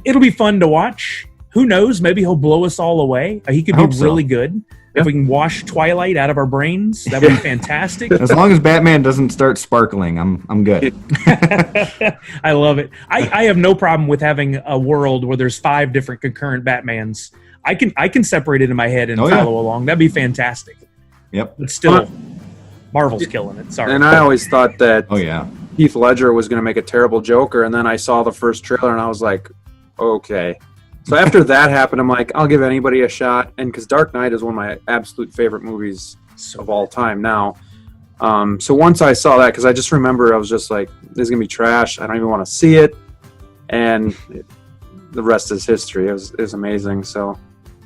it'll be fun to watch. Who knows? Maybe he'll blow us all away. He could be really good. If we can wash Twilight out of our brains, that would be fantastic. As long as Batman doesn't start sparkling, I'm good. I love it. I have no problem with having a world where there's 5 different concurrent Batmans. I can separate it in my head and follow along. That'd be fantastic. Yep. But still, Marvel's killing it. Sorry. And I always thought that Oh yeah. Heath Ledger was going to make a terrible Joker, and then I saw the first trailer, and I was like, okay. So after that happened, I'm like, I'll give anybody a shot, and because Dark Knight is one of my absolute favorite movies of all time now. So once I saw that, because I just remember I was just like, this is going to be trash. I don't even want to see it. And the rest is history. It was amazing. So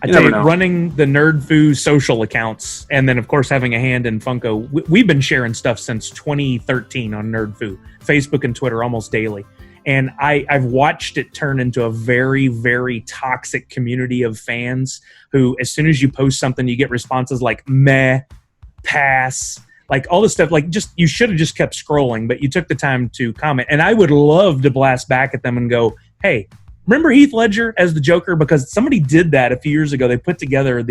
I tell you, running the Nerd Foo social accounts, and then of course having a hand in Funko, we've been sharing stuff since 2013 on Nerd Foo, Facebook and Twitter almost daily. And I've watched it turn into a very, very toxic community of fans who, as soon as you post something, you get responses like meh, pass, like all this stuff. Like, just, you should have just kept scrolling, but you took the time to comment. And I would love to blast back at them and go, hey, remember Heath Ledger as the Joker? Because somebody did that a few years ago. They put together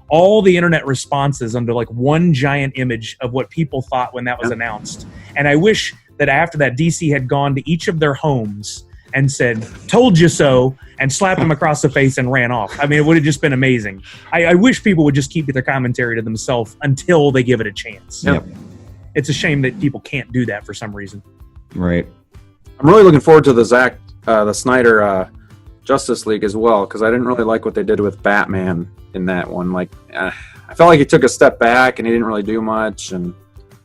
all the internet responses under like one giant image of what people thought when that was announced. And I wish that after that, DC had gone to each of their homes and said, told you so, and slapped them across the face and ran off. I mean, it would have just been amazing. I wish people would just keep their commentary to themselves until they give it a chance. Yep. It's a shame that people can't do that for some reason. Right. I'm really looking forward to the Snyder Justice League as well, because I didn't really like what they did with Batman in that one. Like, I felt like he took a step back and he didn't really do much. And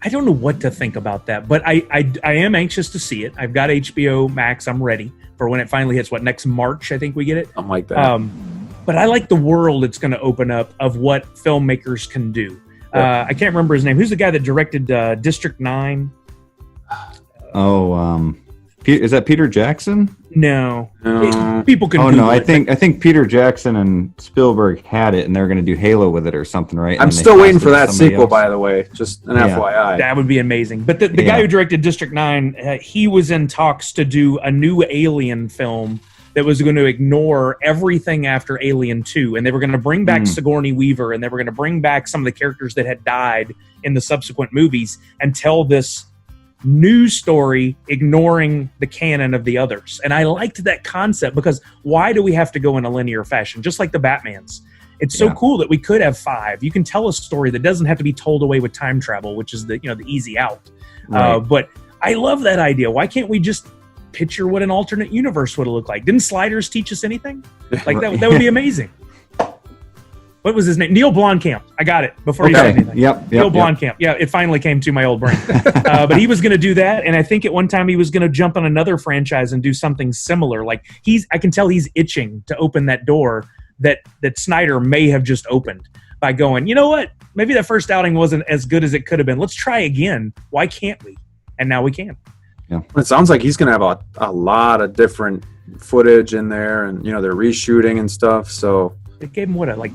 I don't know what to think about that, but I am anxious to see it. I've got HBO Max. I'm ready for when it finally hits. Next March, I think we get it. I'm like that. But I like the world it's going to open up of what filmmakers can do. I can't remember his name. Who's the guy that directed District 9? Oh, is that Peter Jackson? No. No. People can. Oh Google no, I it, think Peter Jackson and Spielberg had it, and they're going to do Halo with it or something, right? I'm And they still waiting passed for it to that somebody sequel, else. by the way. Just an Yeah. FYI. that would be amazing. But the guy Yeah. who directed District 9, he was in talks to do a new Alien film that was going to ignore everything after Alien 2. And they were going to bring back Sigourney Weaver, and they were going to bring back some of the characters that had died in the subsequent movies and tell this new story ignoring the canon of the others. And I liked that concept because why do we have to go in a linear fashion? Just like the Batmans. It's so cool that we could have 5. You can tell a story that doesn't have to be told away with time travel, which is the easy out. Right. But I love that idea. Why can't we just picture what an alternate universe would have looked like? Didn't Sliders teach us anything? Like that would be amazing. What was his name? Neil Blomkamp. I got it before he said anything. Yep. Neil Blomkamp. Yeah, it finally came to my old brain. But he was going to do that, and I think at one time he was going to jump on another franchise and do something similar. Like I can tell he's itching to open that door that Snyder may have just opened by going, you know what? Maybe that first outing wasn't as good as it could have been. Let's try again. Why can't we? And now we can. Yeah. It sounds like he's going to have a lot of different footage in there, and they're reshooting and stuff. So they gave him like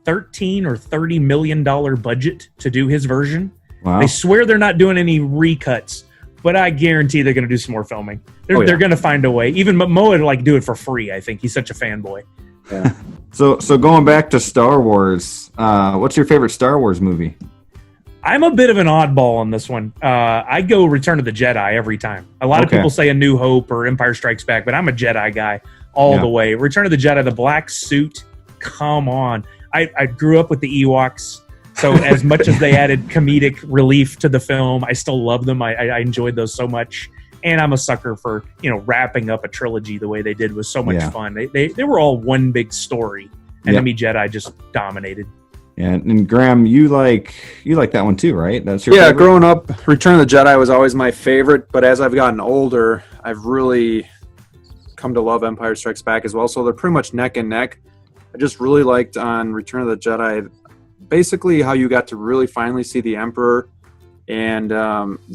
$13 or $30 million budget to do his version. Wow. They swear they're not doing any recuts, but I guarantee they're going to do some more filming. They're going to find a way. Even Momoa would do it for free. I think he's such a fanboy. Yeah. So going back to Star Wars, what's your favorite Star Wars movie? I'm a bit of an oddball on this one. I go Return of the Jedi every time. A lot of people say A New Hope or Empire Strikes Back, but I'm a Jedi guy all the way. Return of the Jedi, the black suit, come on. I grew up with the Ewoks, so as much as they added comedic relief to the film, I still love them. I enjoyed those so much. And I'm a sucker for, wrapping up a trilogy the way they did was so much fun. They were all one big story, and to me, Jedi just dominated. Yeah, and Graham, you like that one too, right? That's your favorite? Growing up, Return of the Jedi was always my favorite, but as I've gotten older, I've really come to love Empire Strikes Back as well, so they're pretty much neck and neck. I just really liked on Return of the Jedi basically how you got to really finally see the Emperor, and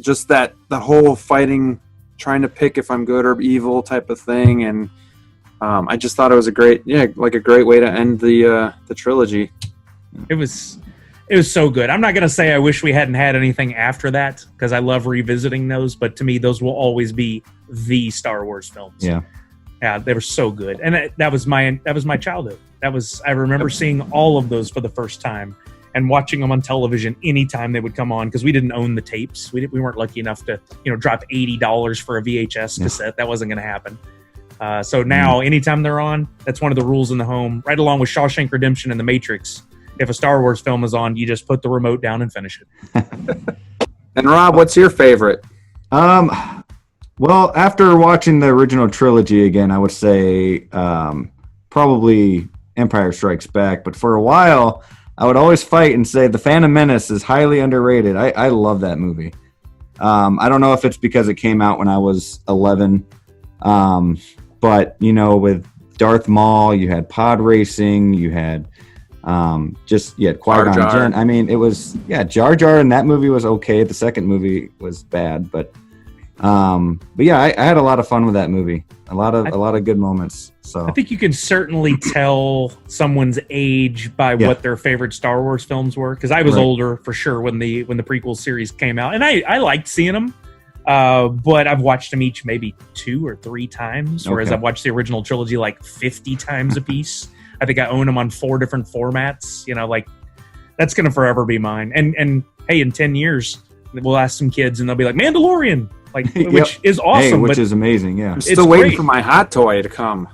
just that the whole fighting, trying to pick if I'm good or evil type of thing, and I just thought it was a great way to end the trilogy. It was so good. I'm not going to say I wish we hadn't had anything after that because I love revisiting those, but to me, those will always be the Star Wars films. Yeah, they were so good, and that was my childhood. I remember seeing all of those for the first time and watching them on television anytime they would come on because we didn't own the tapes. We weren't lucky enough to drop $80 for a VHS cassette. That wasn't going to happen. So now, anytime they're on, that's one of the rules in the home. Right along with Shawshank Redemption and The Matrix. If a Star Wars film is on, you just put the remote down and finish it. And Rob, what's your favorite? Well, after watching the original trilogy again, I would say probably Empire Strikes Back. But for a while, I would always fight and say The Phantom Menace is highly underrated. I love that movie. I don't know if it's because it came out when I was 11. But, with Darth Maul, you had pod racing, you had Qui-Gon Jinn. I mean, it was Jar Jar in that movie was okay. The second movie was bad, but yeah, I had a lot of fun with that movie. A lot of good moments. So I think you can certainly tell someone's age by what their favorite Star Wars films were. Because I was older for sure when the prequel series came out, and I liked seeing them. But I've watched them each maybe 2 or 3 times, whereas I've watched the original trilogy like 50 times a piece. I think I own them on 4 different formats. That's going to forever be mine. And hey, in 10 years, we'll ask some kids and they'll be like, Mandalorian, which is awesome. Which is amazing. Yeah. I'm still waiting for my hot toy to come.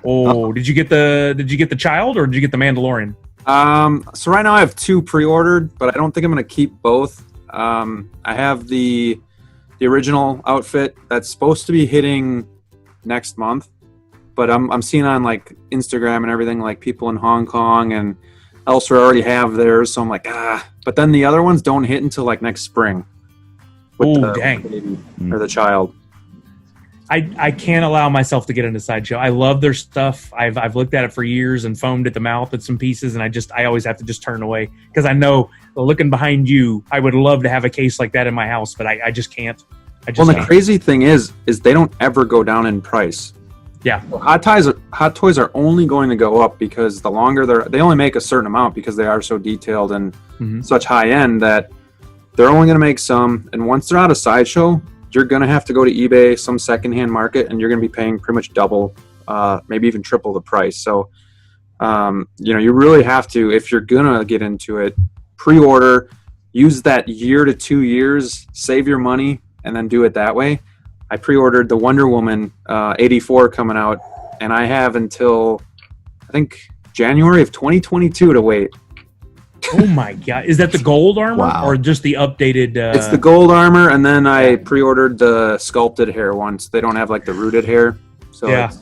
Oh, did you get the child or did you get the Mandalorian? So right now I have 2 pre-ordered, but I don't think I'm going to keep both. I have the original outfit that's supposed to be hitting next month. But I'm seeing on like Instagram and everything, like people in Hong Kong and elsewhere already have theirs. So I'm like, But then the other ones don't hit until like next spring. Oh, dang. With the baby or the child. I can't allow myself to get into Sideshow. I love their stuff. I've looked at it for years and foamed at the mouth at some pieces, and I always have to just turn away because I know looking behind you, I would love to have a case like that in my house, but I just can't. The crazy thing is they don't ever go down in price. Yeah. Well, hot toys are only going to go up because the longer they only make a certain amount because they are so detailed and such high end that they're only going to make some. And once they're out of Sideshow, you're going to have to go to eBay, some secondhand market, and you're going to be paying pretty much double, maybe even triple the price. So, you really have to, if you're going to get into it, pre-order, use that year to 2 years, save your money, and then do it that way. I pre-ordered the Wonder Woman 84 coming out, and I have until, I think, January of 2022 to wait. Oh my God. Is that the gold armor or just the updated? It's the gold armor, and then I pre-ordered the sculpted hair ones. They don't have like the rooted hair. So it's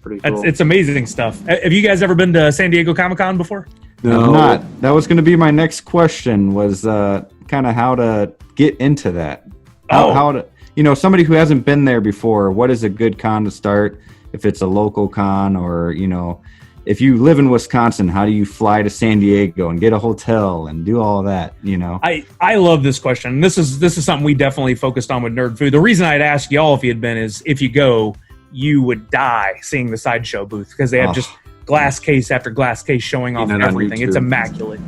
pretty cool. It's amazing stuff. Have you guys ever been to San Diego Comic-Con before? No. I'm not. That was going to be my next question, was kind of how to get into that. How to, somebody who hasn't been there before, what is a good con to start? If it's a local con, or, if you live in Wisconsin, how do you fly to San Diego and get a hotel and do all that, I love this question. This is something we definitely focused on with Nerd Food. The reason I'd ask y'all if you had been is if you go, you would die seeing the Sideshow booth because they have just glass case after glass case showing off everything. It's immaculate.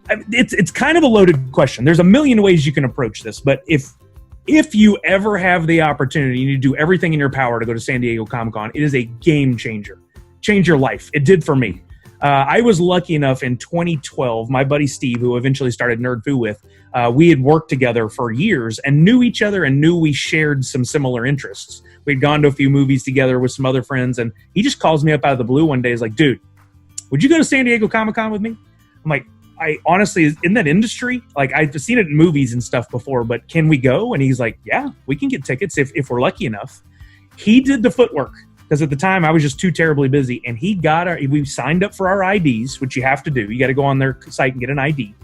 It's kind of a loaded question. There's a million ways you can approach this, but if you ever have the opportunity, you need to do everything in your power to go to San Diego Comic-Con. It is a game changer. Change your life. It did for me. I was lucky enough in 2012, my buddy Steve, who eventually started Nerd Foo with, we had worked together for years and knew each other and knew we shared some similar interests. We'd gone to a few movies together with some other friends, and he just calls me up out of the blue one day. He's like, dude, would you go to San Diego Comic-Con with me? I'm like, I honestly, in that industry, like I've seen it in movies and stuff before, but can we go? And he's like, yeah, we can get tickets if we're lucky enough. He did the footwork. Because at the time I was just too terribly busy, and we signed up for our IDs, which you have to do. You got to go on their site and get an ID.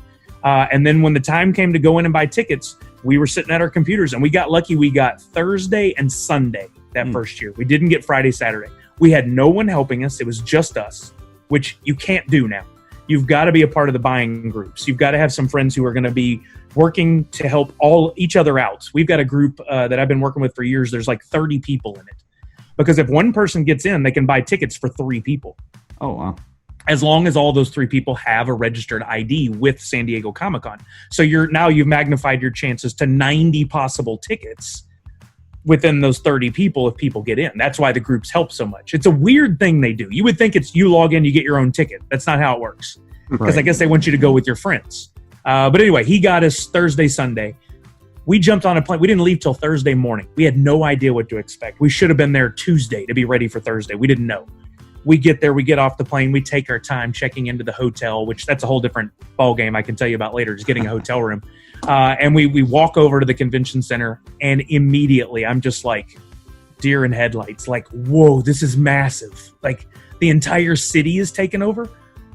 And then when the time came to go in and buy tickets, we were sitting at our computers, and we got lucky. We got Thursday and Sunday that first year. We didn't get Friday, Saturday. We had no one helping us. It was just us, which you can't do now. You've got to be a part of the buying groups. You've got to have some friends who are going to be working to help each other out. We've got a group that I've been working with for years. There's like 30 people in it. Because if one person gets in, they can buy tickets for 3 people. Oh, wow. As long as all those 3 people have a registered ID with San Diego Comic-Con. So you've magnified your chances to 90 possible tickets within those 30 people if people get in. That's why the groups help so much. It's a weird thing they do. You would think it's you log in, you get your own ticket. That's not how it works. Because I guess they want you to go with your friends. But anyway, he got us Thursday, Sunday. We jumped on a plane. We didn't leave till Thursday morning. We had no idea what to expect. We should have been there Tuesday to be ready for Thursday. We didn't know. We get there. We get off the plane. We take our time checking into the hotel, which that's a whole different ball game I can tell you about later, just getting a hotel room. And we walk over to the convention center, and immediately I'm just like deer in headlights. Like, whoa, this is massive. Like the entire city is taken over.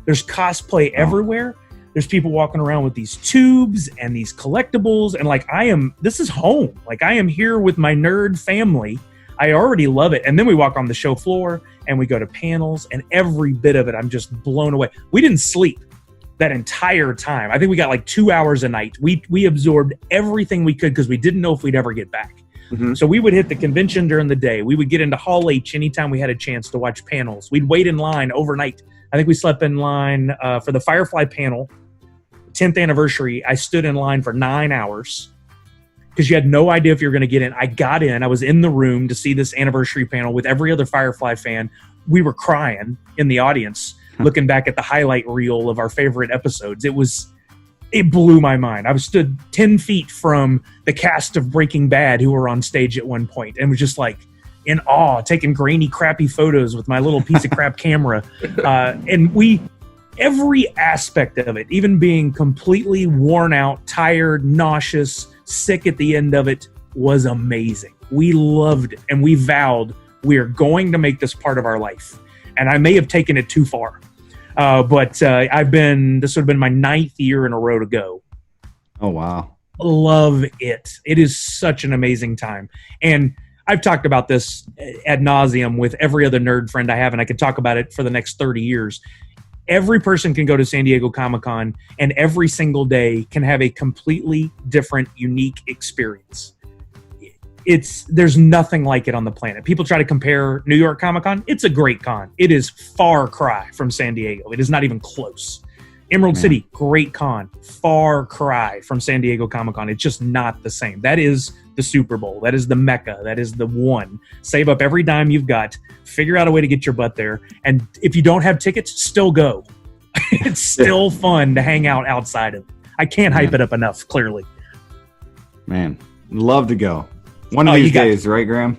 There's cosplay everywhere. There's people walking around with these tubes and these collectibles. And like, this is home. Like I am here with my nerd family. I already love it. And then we walk on the show floor and we go to panels, and every bit of it, I'm just blown away. We didn't sleep that entire time. I think we got like 2 hours a night. We absorbed everything we could because we didn't know if we'd ever get back. So we would hit the convention during the day. We would get into Hall H anytime we had a chance to watch panels. We'd wait in line overnight. I think we slept in line for the Firefly panel. 10th anniversary, I stood in line for 9 hours because you had no idea if you were going to get in. I got in. I was in the room to see this anniversary panel with every other Firefly fan. We were crying in the audience, looking back at the highlight reel of our favorite episodes. It blew my mind. I stood 10 feet from the cast of Breaking Bad who were on stage at one point and was just like in awe, taking grainy, crappy photos with my little piece of crap camera. Every aspect of it, even being completely worn out, tired, nauseous, sick at the end of it, was amazing. We loved it, and we vowed we are going to make this part of our life. And I may have taken it too far, but this would have been my 9th year in a row to go. Oh, wow. Love it. It is such an amazing time. And I've talked about this ad nauseum with every other nerd friend I have, and I could talk about it for the next 30 years. Every person can go to San Diego Comic-Con, and every single day can have a completely different, unique experience. there's nothing like it on the planet. People try to compare New York Comic Con. It's a great con. It is far cry from San Diego. It is not even close. Emerald City, great con. Far cry from San Diego Comic Con. It's just not the same. That is the Super Bowl. That is the Mecca. That is the one. Save up every dime you've got. Figure out a way to get your butt there. And if you don't have tickets, still go. It's still fun to hang out outside of it. I can't hype it up enough, clearly. Man, love to go. One of these days, right, Graham?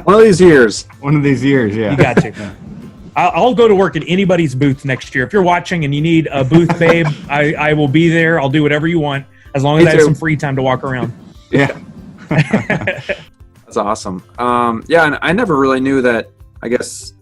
One of these years. One of these years, yeah. You got to. I'll go to work at anybody's booth next year. If you're watching and you need a booth babe, I will be there. I'll do whatever you want, as long as I have some free time to walk around. Yeah. That's awesome. Yeah, and I never really knew that, I guess,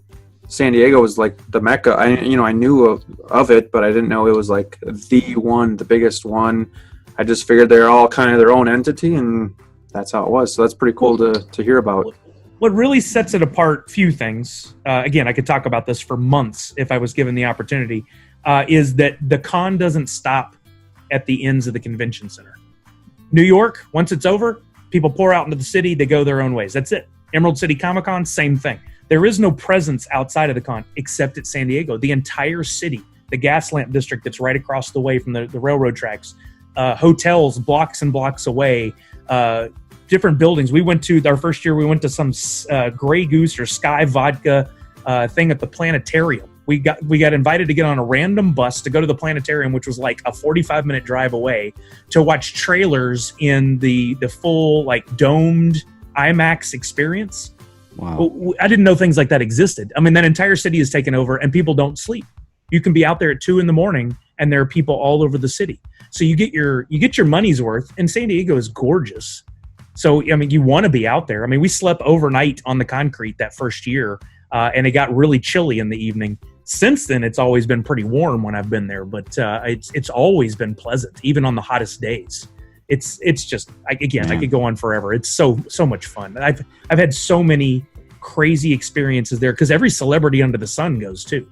San Diego was like the Mecca. I knew of it, but I didn't know it was like the one, the biggest one. I just figured they're all kind of their own entity, and that's how it was. So that's pretty cool to hear about. What really sets it apart, few things, again, I could talk about this for months if I was given the opportunity, is that the con doesn't stop at the ends of the convention center. New York, once it's over, people pour out into the city, they go their own ways. That's it. Emerald City Comic Con, same thing. There is no presence outside of the con except at San Diego. The entire city, the Gaslamp district that's right across the way from the railroad tracks, hotels blocks and blocks away, different buildings. We went to, our first year, we went to some Grey Goose or Sky Vodka thing at the planetarium. We got invited to get on a random bus to go to the planetarium, which was like a 45-minute drive away, to watch trailers in the full like domed IMAX experience. Wow. I didn't know things like that existed. I mean, that entire city is taken over and people don't sleep. You can be out there at 2 a.m. and there are people all over the city. So you get your money's worth, and San Diego is gorgeous. So, I mean, you want to be out there. I mean, we slept overnight on the concrete that first year, and it got really chilly in the evening. Since then, it's always been pretty warm when I've been there, but it's always been pleasant, even on the hottest days. It's just, I could go on forever. It's so much fun. I've had so many crazy experiences there because every celebrity under the sun goes too.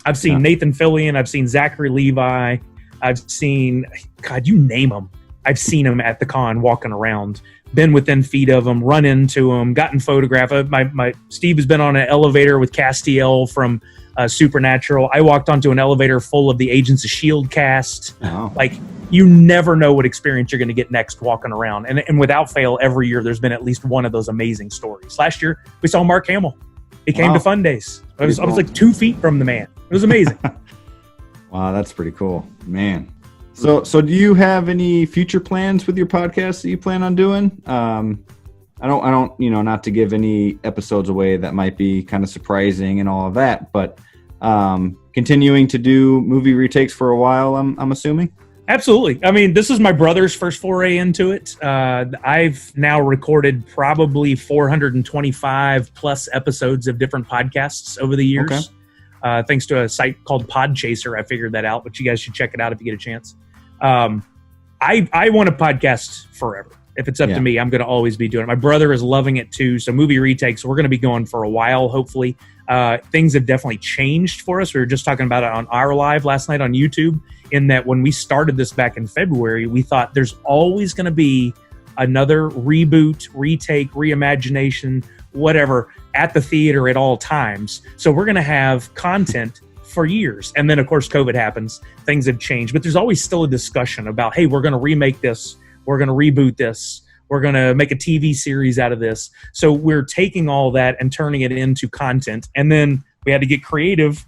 I've seen Nathan Fillion. I've seen Zachary Levi. I've seen, God, you name them. I've seen them at the con walking around, been within feet of them, run into them, gotten photographed. My Steve has been on an elevator with Castiel from Supernatural. I walked onto an elevator full of the Agents of S.H.I.E.L.D. cast. Oh. Like, you never know what experience you're going to get next walking around. And without fail, every year there's been at least one of those amazing stories. Last year, we saw Mark Hamill. He came to Fun Days. I was like 2 feet from the man. It was amazing. Wow, that's pretty cool, man. So do you have any future plans with your podcast that you plan on doing? I don't, not to give any episodes away that might be kind of surprising and all of that, but continuing to do movie retakes for a while, I'm assuming? Absolutely. I mean, this is my brother's first foray into it. I've now recorded probably 425 plus episodes of different podcasts over the years. Okay. Thanks to a site called Podchaser, I figured that out, but you guys should check it out if you get a chance. I want to podcast forever. If it's up to me, I'm going to always be doing it. My brother is loving it too. So movie retakes, we're going to be going for a while, hopefully. Things have definitely changed for us. We were just talking about it on our live last night on YouTube, in that when we started this back in February, we thought there's always going to be another reboot, retake, reimagination, whatever, at the theater at all times. So we're going to have content for years. And then, of course, COVID happens. Things have changed. But there's always still a discussion about, hey, we're going to remake this. We're going to reboot this. We're going to make a TV series out of this. So we're taking all that and turning it into content. And then we had to get creative.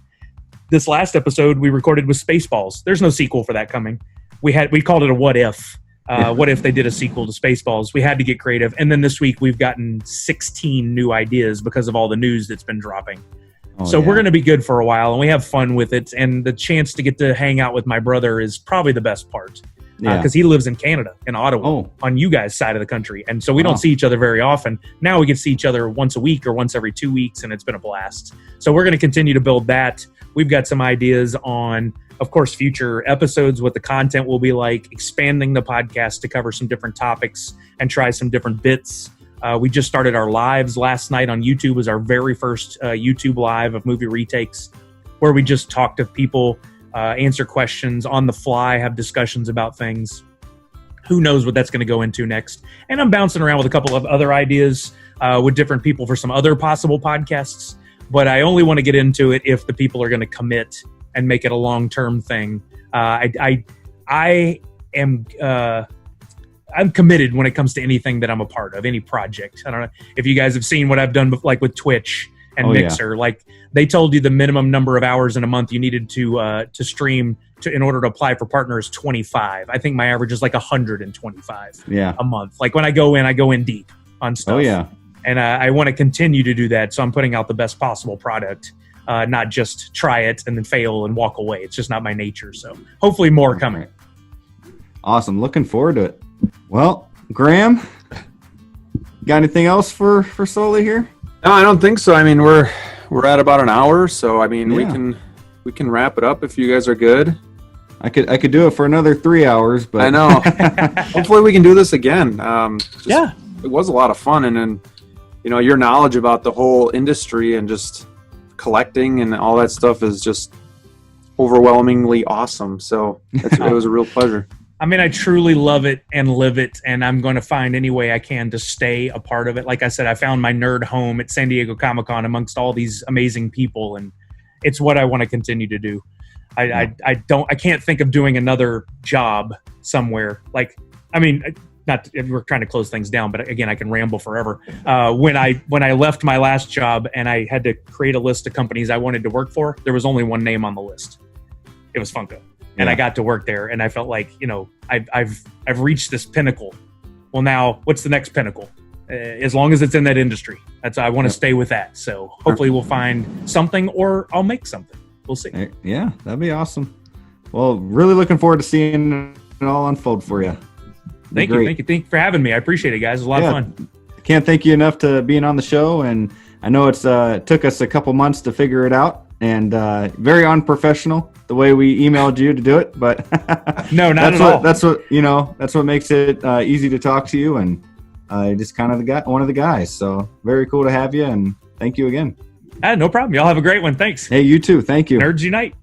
This last episode we recorded with Spaceballs. There's no sequel for that coming. We called it a what if. What if they did a sequel to Spaceballs? We had to get creative. And then this week we've gotten 16 new ideas because of all the news that's been dropping. We're going to be good for a while, and we have fun with it. And the chance to get to hang out with my brother is probably the best part. Because he lives in Canada, in Ottawa, on you guys' side of the country. And so we don't see each other very often. Now we get to see each other once a week or once every 2 weeks, and it's been a blast. So we're going to continue to build that. We've got some ideas on, of course, future episodes, what the content will be like, expanding the podcast to cover some different topics and try some different bits. We just started our lives last night on YouTube. Was our very first YouTube live of movie retakes, where we just talk to people, answer questions on the fly, have discussions about things. who knows what that's going to go into next. And I'm bouncing around with a couple of other ideas with different people for some other possible podcasts. But I only want to get into it if the people are going to commit and make it a long-term thing. I am I'm committed when it comes to anything that I'm a part of, any project. I don't know if you guys have seen what I've done, like with Twitch and Mixer. Like they told you the minimum number of hours in a month you needed to stream in order to apply for partners 25. I think my average is like 125 a month. Like when I go in deep on stuff. Oh yeah. And I want to continue to do that. So I'm putting out the best possible product, not just try it and then fail and walk away. It's just not my nature. So hopefully more coming. Awesome. Looking forward to it. Well, Graham, got anything else for Sully here? No, I don't think so. I mean, we're at about an hour, so I mean, we can wrap it up if you guys are good. I could do it for another 3 hours, but I know. Hopefully, we can do this again. It was a lot of fun, and then your knowledge about the whole industry and just collecting and all that stuff is just overwhelmingly awesome. So it was a real pleasure. I mean, I truly love it and live it, and I'm going to find any way I can to stay a part of it. Like I said, I found my nerd home at San Diego Comic-Con amongst all these amazing people, and it's what I want to continue to do. I can't think of doing another job somewhere. Like, I mean, we're trying to close things down, but again, I can ramble forever. When I left my last job and I had to create a list of companies I wanted to work for, there was only one name on the list. It was Funko. And I got to work there, and I felt like, I've reached this pinnacle. Well, now what's the next pinnacle? As long as it's in that industry, I want to stay with that. So hopefully we'll find something, or I'll make something. We'll see. Yeah, that'd be awesome. Well, really looking forward to seeing it all unfold for you. Thank you for having me. I appreciate it, guys. It was a lot of fun. Can't thank you enough to being on the show, and I know it took us a couple months to figure it out, and very unprofessional the way we emailed you to do it, but no, not at all. That's what makes it easy to talk to you, and just kind of one of the guys. So very cool to have you, and thank you again. No problem. Y'all have a great one. Thanks. Hey, you too. Thank you. Nerds Unite.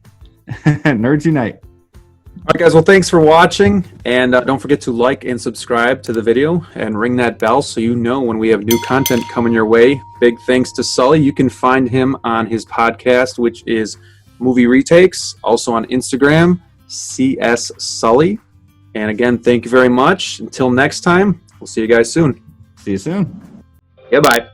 Nerds Unite. All right, guys. Well, thanks for watching, and don't forget to like and subscribe to the video and ring that bell so you know when we have new content coming your way. Big thanks to Sully. You can find him on his podcast, which is Movie Retakes, also on Instagram, CS Sully. And again, thank you very much. Until next time, we'll see you guys soon. See you soon. Goodbye.